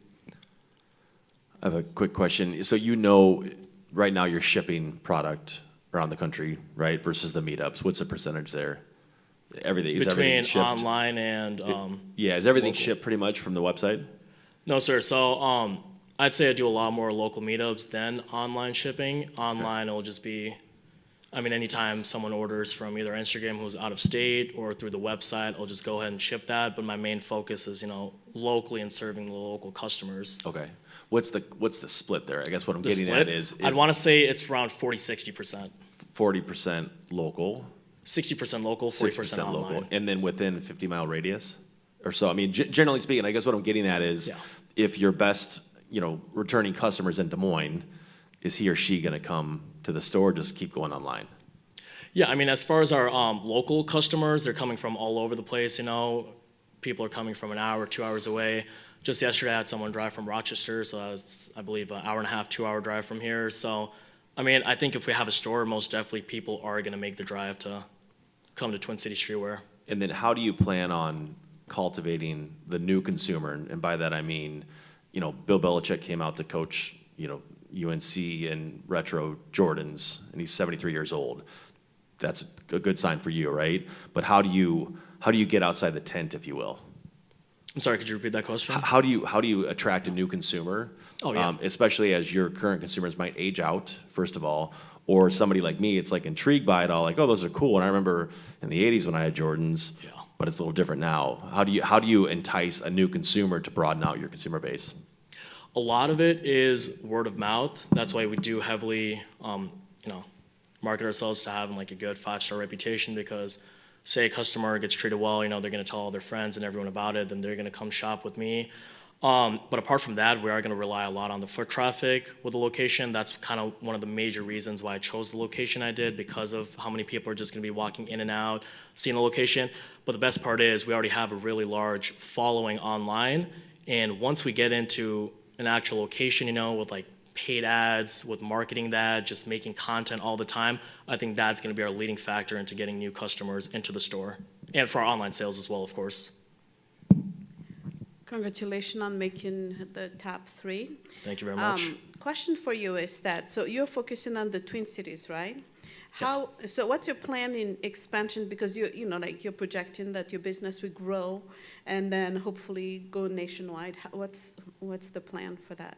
I have a quick question. So you know right now you're shipping product around the country, right, versus the meetups. What's the percentage there? Everything, is everything Between shipped? online and Yeah, is everything local. shipped pretty much from the website? No, sir. So I'd say I do a lot more local meetups than online shipping. Online, it'll just be, I mean, anytime someone orders from either Instagram who's out of state or through the website, I'll just go ahead and ship that. But my main focus is, locally and serving the local customers. Okay. What's the split there? I guess what I'm The getting split, at is I'd want to say it's around 40-60%. 40% local, 60% local, 40% 6% online. local, and then within 50-mile radius or so. I mean, generally speaking, I guess what I'm getting at is Yeah. if your best, returning customers in Des Moines, is he or she going to come to the store or just keep going online? Yeah, I mean, as far as our local customers, they're coming from all over the place, People are coming from an hour, 2 hours away. Just yesterday, I had someone drive from Rochester, so that's, I believe, an hour and a half, 2-hour drive from here. So, I mean, I think if we have a store, most definitely people are going to make the drive to come to Twin City Streetwear. And then how do you plan on cultivating the new consumer? And by that I mean, Bill Belichick came out to coach, UNC in retro Jordans, and he's 73 years old. That's a good sign for you, right? But how do you get outside the tent, if you will? I'm sorry, could you repeat that question? How do you attract a new consumer? Oh, yeah. Especially as your current consumers might age out, first of all, or somebody like me, it's like intrigued by it all, like, oh, those are cool. And I remember in the 80s when I had Jordans, Yeah. but it's a little different now. How do you entice a new consumer to broaden out your consumer base? A lot of it is word of mouth. That's why we do heavily, market ourselves to having like a good 5-star reputation, because say a customer gets treated well, they're going to tell all their friends and everyone about it, then they're going to come shop with me. But apart from that, we are going to rely a lot on the foot traffic with the location. That's kind of one of the major reasons why I chose the location I did, because of how many people are just going to be walking in and out, seeing the location. But the best part is we already have a really large following online. And once we get into an actual location, with like paid ads, with marketing that, just making content all the time, I think that's going to be our leading factor into getting new customers into the store. And for our online sales as well, of course. Congratulations on making the top 3. Thank you very much. Question for you is that, so you're focusing on the Twin Cities, right? Yes. So what's your plan in expansion? Because you're projecting that your business will grow and then hopefully go nationwide. What's the plan for that?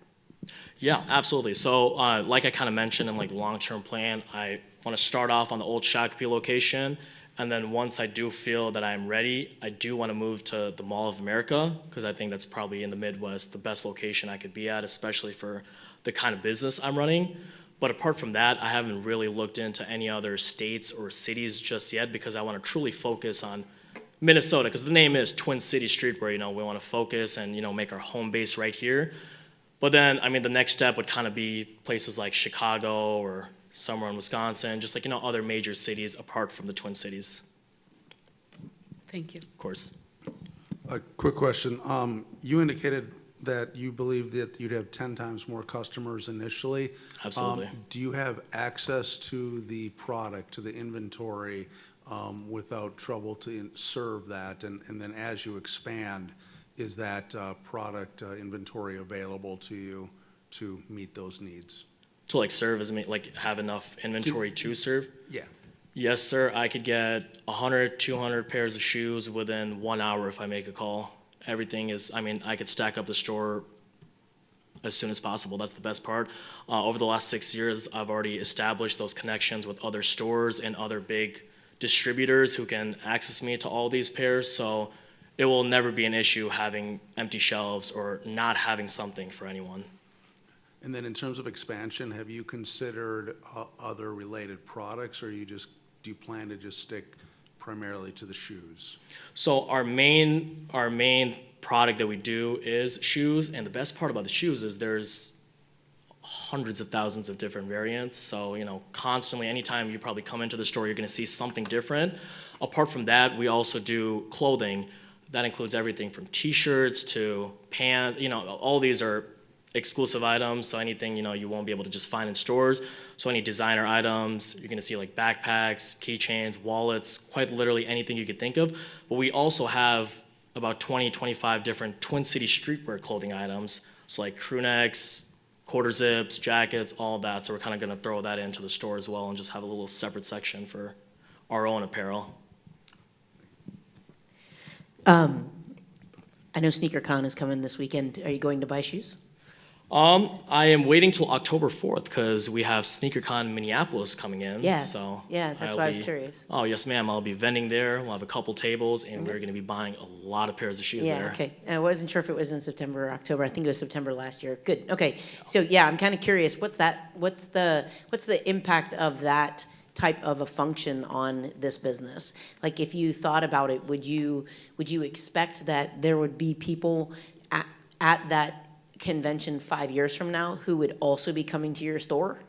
Yeah, absolutely. So like I kind of mentioned in like long-term plan, I want to start off on the old Shakopee location. And then once I do feel that I'm ready, I do want to move to the Mall of America, because I think that's probably in the Midwest the best location I could be at, especially for the kind of business I'm running. But apart from that, I haven't really looked into any other states or cities just yet, because I want to truly focus on Minnesota, because the name is Twin City Streetwear. We want to focus and make our home base right here. But then, I mean, the next step would kind of be places like Chicago or somewhere in Wisconsin, just like, other major cities apart from the Twin Cities, Thank you. of course. A quick question. You indicated that you believe that you'd have 10 times more customers initially. Absolutely. Do you have access to the product, to the inventory, without trouble to serve that? And then as you expand, is that product inventory available to you to meet those needs? To like serve as like have enough inventory to serve? Yeah. Yes, sir. I could get 100, 200 pairs of shoes within 1 hour if I make a call. Everything is, I could stack up the store as soon as possible. That's the best part. Over the last 6 years, I've already established those connections with other stores and other big distributors who can access me to all these pairs. So it will never be an issue having empty shelves or not having something for anyone. And then in terms of expansion, have you considered other related products, or do you plan to just stick primarily to the shoes? So our main product that we do is shoes, and the best part about the shoes is there's hundreds of thousands of different variants. So, constantly, anytime you probably come into the store, you're going to see something different. Apart from that, we also do clothing. That includes everything from t-shirts to pants. All these are exclusive items, so anything you won't be able to just find in stores. So any designer items, you're going to see like backpacks, keychains, wallets, quite literally anything you could think of. But we also have about 20, 25 different Twin City Streetwear clothing items. So like crew necks, quarter zips, jackets, all of that. So we're kind of going to throw that into the store as well and just have a little separate section for our own apparel. I know SneakerCon is coming this weekend. Are you going to buy shoes? I am waiting till October 4th because we have SneakerCon Minneapolis coming in. Yeah, So yeah, that's why I was curious. Oh, yes, ma'am. I'll be vending there. We'll have a couple tables, and we're going to be buying a lot of pairs of shoes Yeah, there. okay. I wasn't sure if it was in September or October. I think it was September last year. Good, okay. So yeah, I'm kind of curious, what's the impact of that type of a function on this business? Like, if you thought about it, would you expect that there would be people at that convention 5 years from now who would also be coming to your store?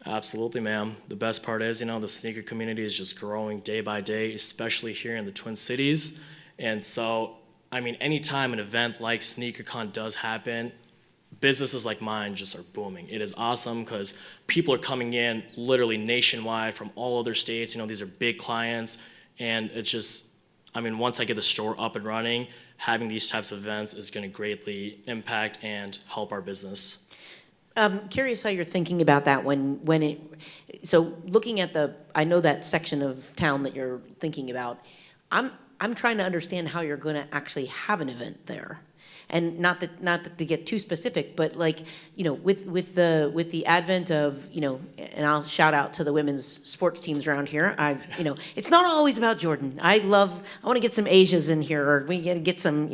Absolutely, ma'am. The best part is, the sneaker community is just growing day by day, especially here in the Twin Cities. And so, anytime an event like SneakerCon does happen, businesses like mine just are booming. It is awesome because people are coming in literally nationwide from all other states. These are big clients, and it's just, once I get the store up and running, having these types of events is going to greatly impact and help our business. Curious how you're thinking about that so looking at I know that section of town that you're thinking about, I'm trying to understand how you're going to actually have an event there. And not to get too specific, but with the advent of, and I'll shout out to the women's sports teams around here. It's not always about Jordan. I want to get some Asias in here, or we can get some,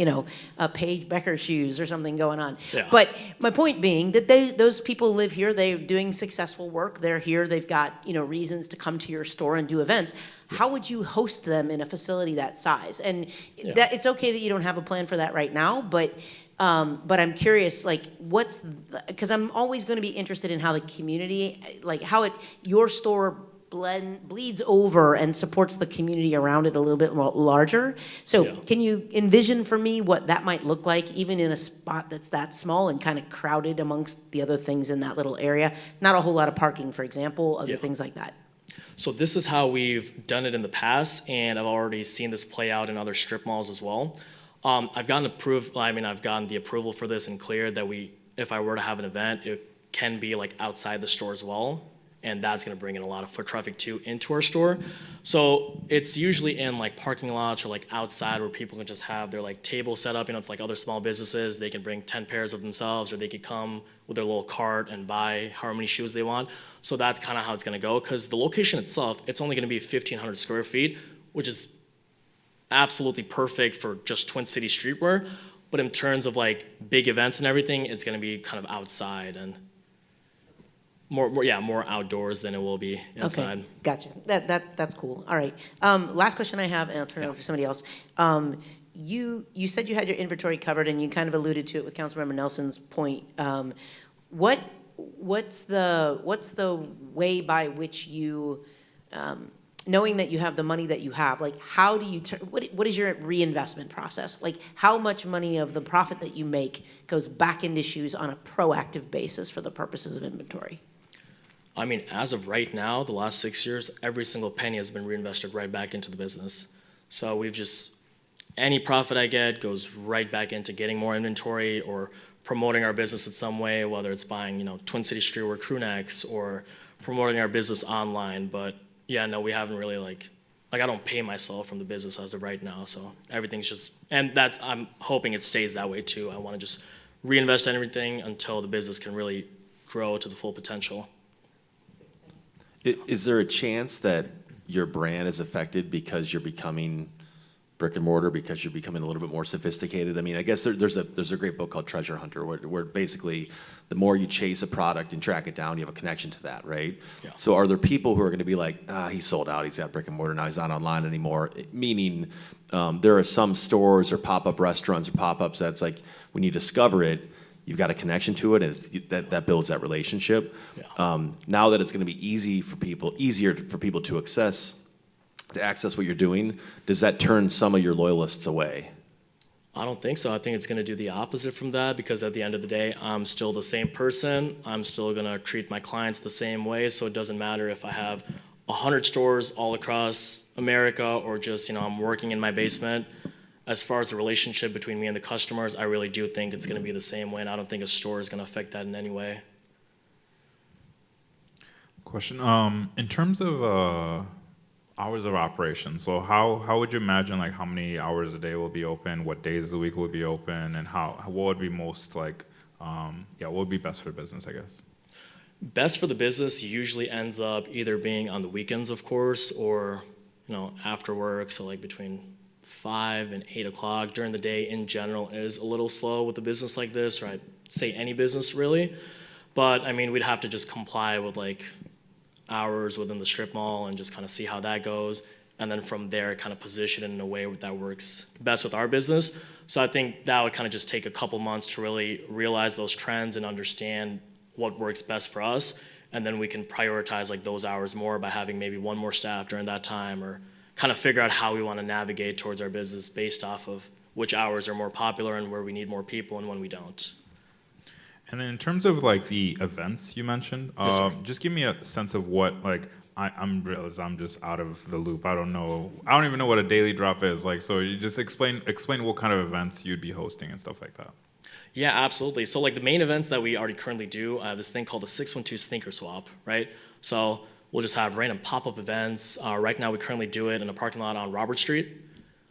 Paige Becker shoes or something going on. Yeah. But my point being that those people live here. They're doing successful work. They're here. They've got, reasons to come to your store and do events. How would you host them in a facility that size? And that it's okay that you don't have a plan for that right now, but I'm curious, because I'm always going to be interested in how the community, your store bleeds over and supports the community around it a little bit more larger. So can you envision for me what that might look like, even in a spot that's that small and kind of crowded amongst the other things in that little area? Not a whole lot of parking, for example, other things like that. So this is how we've done it in the past, and I've already seen this play out in other strip malls as well. I've gotten the approval for this and cleared that if I were to have an event, it can be outside the store as well, and that's going to bring in a lot of foot traffic too into our store. So it's usually in parking lots or outside where people can just have their table set up. It's like other small businesses. They can bring 10 pairs of themselves, or they could come with their little cart and buy however many shoes they want. So that's kind of how it's going to go, because the location itself, it's only going to be 1,500 square feet, which is absolutely perfect for just Twin City Streetwear. But in terms of big events and everything, it's going to be kind of outside and more outdoors than it will be inside. Okay, gotcha. That's cool. All right. Last question I have, and I'll turn it over to somebody else. You said you had your inventory covered, and you kind of alluded to it with Councilmember Nelson's point. What's the way by which you, knowing that you have the money that you have, how do you what is your reinvestment process? How much money of the profit that you make goes back into shoes on a proactive basis for the purposes of inventory? As of right now, the last 6 years, every single penny has been reinvested right back into the business. So any profit I get goes right back into getting more inventory or promoting our business in some way, whether it's buying, Twin City Streetwear crew necks or promoting our business online. But we haven't really I don't pay myself from the business as of right now. So everything's I'm hoping it stays that way too. I want to just reinvest in everything until the business can really grow to the full potential. Is there a chance that your brand is affected because you're becoming brick and mortar, because you're becoming a little bit more sophisticated? I guess there's a great book called Treasure Hunter where basically the more you chase a product and track it down, you have a connection to that, right? Yeah. So are there people who are going to be like, he sold out, he's got brick and mortar, now he's not online anymore? Meaning there are some stores or pop-up restaurants or pop-ups that's when you discover it, you've got a connection to it, and that builds that relationship. Yeah. Now that it's going to be easier for people to access what you're doing, does that turn some of your loyalists away? I don't think so. I think it's going to do the opposite from that, because at the end of the day, I'm still the same person. I'm still going to treat my clients the same way, so it doesn't matter if I have 100 stores all across America or just, I'm working in my basement. as far as the relationship between me and the customers, I really do think it's going to be the same way, and I don't think a store is going to affect that in any way. Question. In terms of hours of operation, so how would you imagine like how many hours a day will be open, what days of the week will be open, and what would be most like, what would be best for business, I guess? Best for the business usually ends up either being on the weekends, of course, or after work, so like between 5 and 8 o'clock. During the day in general is a little slow with a business like this, or I'd say any business really. But I mean, we'd have to just comply with like hours within the strip mall and just kind of see how that goes. And then from there, kind of position it in a way that works best with our business. So I think that would kind of just take a couple months to really realize those trends and understand what works best for us. And then we can prioritize like those hours more by having maybe one more staff during that time, or kind of figure out how we want to navigate towards our business based off of which hours are more popular and where we need more people and when we don't. And then in terms of like the events you mentioned, Yes, sir. just give me a sense of what like I'm just out of the loop. I don't even know what a daily drop is. Like, so you just explain what kind of events you'd be hosting and stuff like that. Yeah, absolutely. So like the main events that we already currently do, I have this thing called the 612 Sneaker Swap, right? So we'll just have random pop-up events. Right now we currently do it in a parking lot on Robert Street.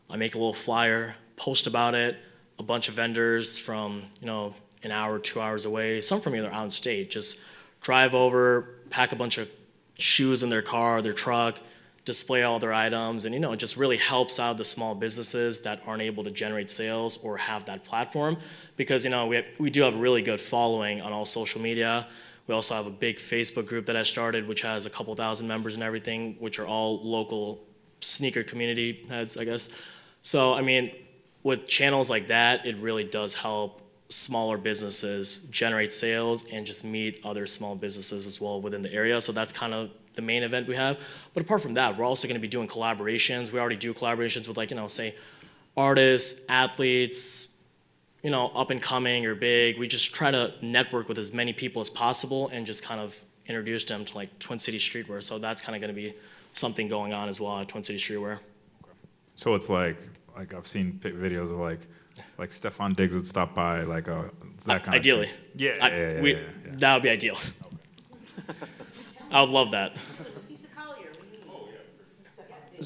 I make a little flyer, post about it. A bunch of vendors from, an hour, 2 hours away, some from either out of state, just drive over, pack a bunch of shoes in their car, their truck, display all their items, and it just really helps out the small businesses that aren't able to generate sales or have that platform, because we do have a really good following on all social media. We also have a big Facebook group that I started, which has a couple thousand members and everything, which are all local sneaker community heads, I guess. So I mean, with channels like that, it really does help smaller businesses generate sales and just meet other small businesses as well within the area. So that's kind of the main event we have. But apart from that, we're also going to be doing collaborations. We already do collaborations with say artists, athletes, up and coming or big. We just try to network with as many people as possible and just kind of introduce them to like Twin City Streetwear. So that's kind of going to be something going on as well at Twin City Streetwear. So it's like I've seen videos of like Stefan Diggs would stop by, like that kind Ideally. of thing. Yeah. That would be ideal. I would love that.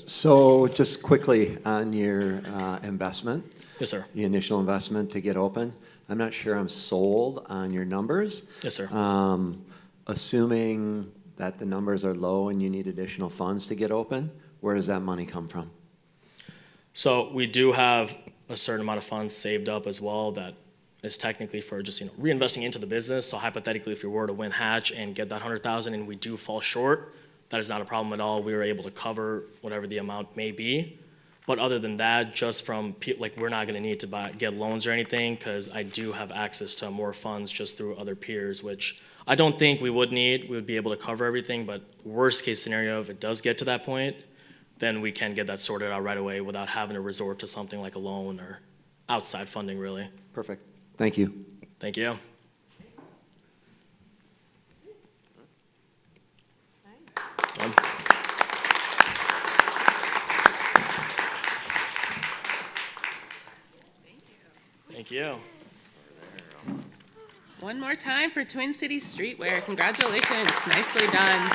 So just quickly on your investment. Yes, sir. The initial investment to get open. I'm not sure I'm sold on your numbers. Yes, sir. Assuming that the numbers are low and you need additional funds to get open, where does that money come from? So we do have a certain amount of funds saved up as well that is technically for just reinvesting into the business. So hypothetically, if you were to win Hatch and get that 100,000 and we do fall short, that is not a problem at all. We were able to cover whatever the amount may be. But other than that, just from we're not going to need to get loans or anything, because I do have access to more funds just through other peers, which I don't think we would need. We would be able to cover everything. But worst case scenario, if it does get to that point, then we can get that sorted out right away without having to resort to something like a loan or outside funding, really. Perfect. Thank you. Thank you. Thank you. One more time for Twin City Streetwear. Congratulations. Nicely done.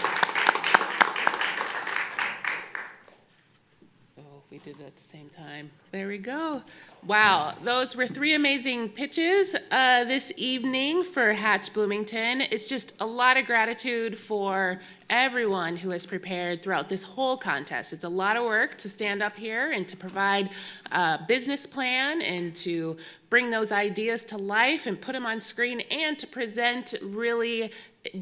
Oh, we did it at the same time. There we go. Wow, those were 3 amazing pitches this evening for Hatch Bloomington. It's just a lot of gratitude for everyone who has prepared throughout this whole contest. It's a lot of work to stand up here and to provide a business plan and to bring those ideas to life and put them on screen and to present really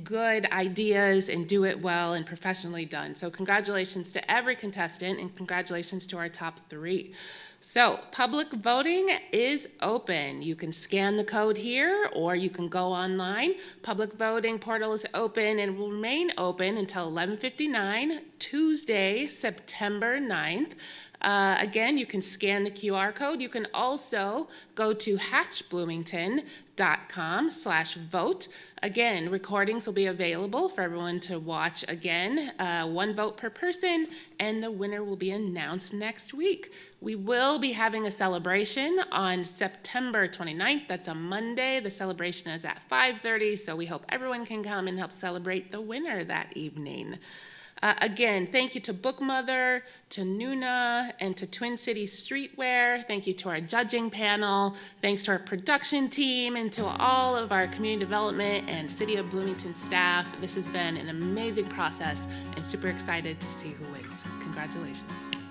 good ideas and do it well and professionally done. So congratulations to every contestant and congratulations to our top 3. So public voting is open. You can scan the code here or you can go online. Public voting portal is open and will remain open until 11:59 Tuesday, September 9th. Again, you can scan the QR code. You can also go to hatchbloomington.com/vote. Again, recordings will be available for everyone to watch again. 1 vote per person, and the winner will be announced next week. We will be having a celebration on September 29th. That's a Monday. The celebration is at 5:30, so we hope everyone can come and help celebrate the winner that evening. Again, thank you to Bookmother, to Nunaa, and to Twin City Streetwear. Thank you to our judging panel. Thanks to our production team and to all of our community development and City of Bloomington staff. This has been an amazing process and super excited to see who wins. Congratulations.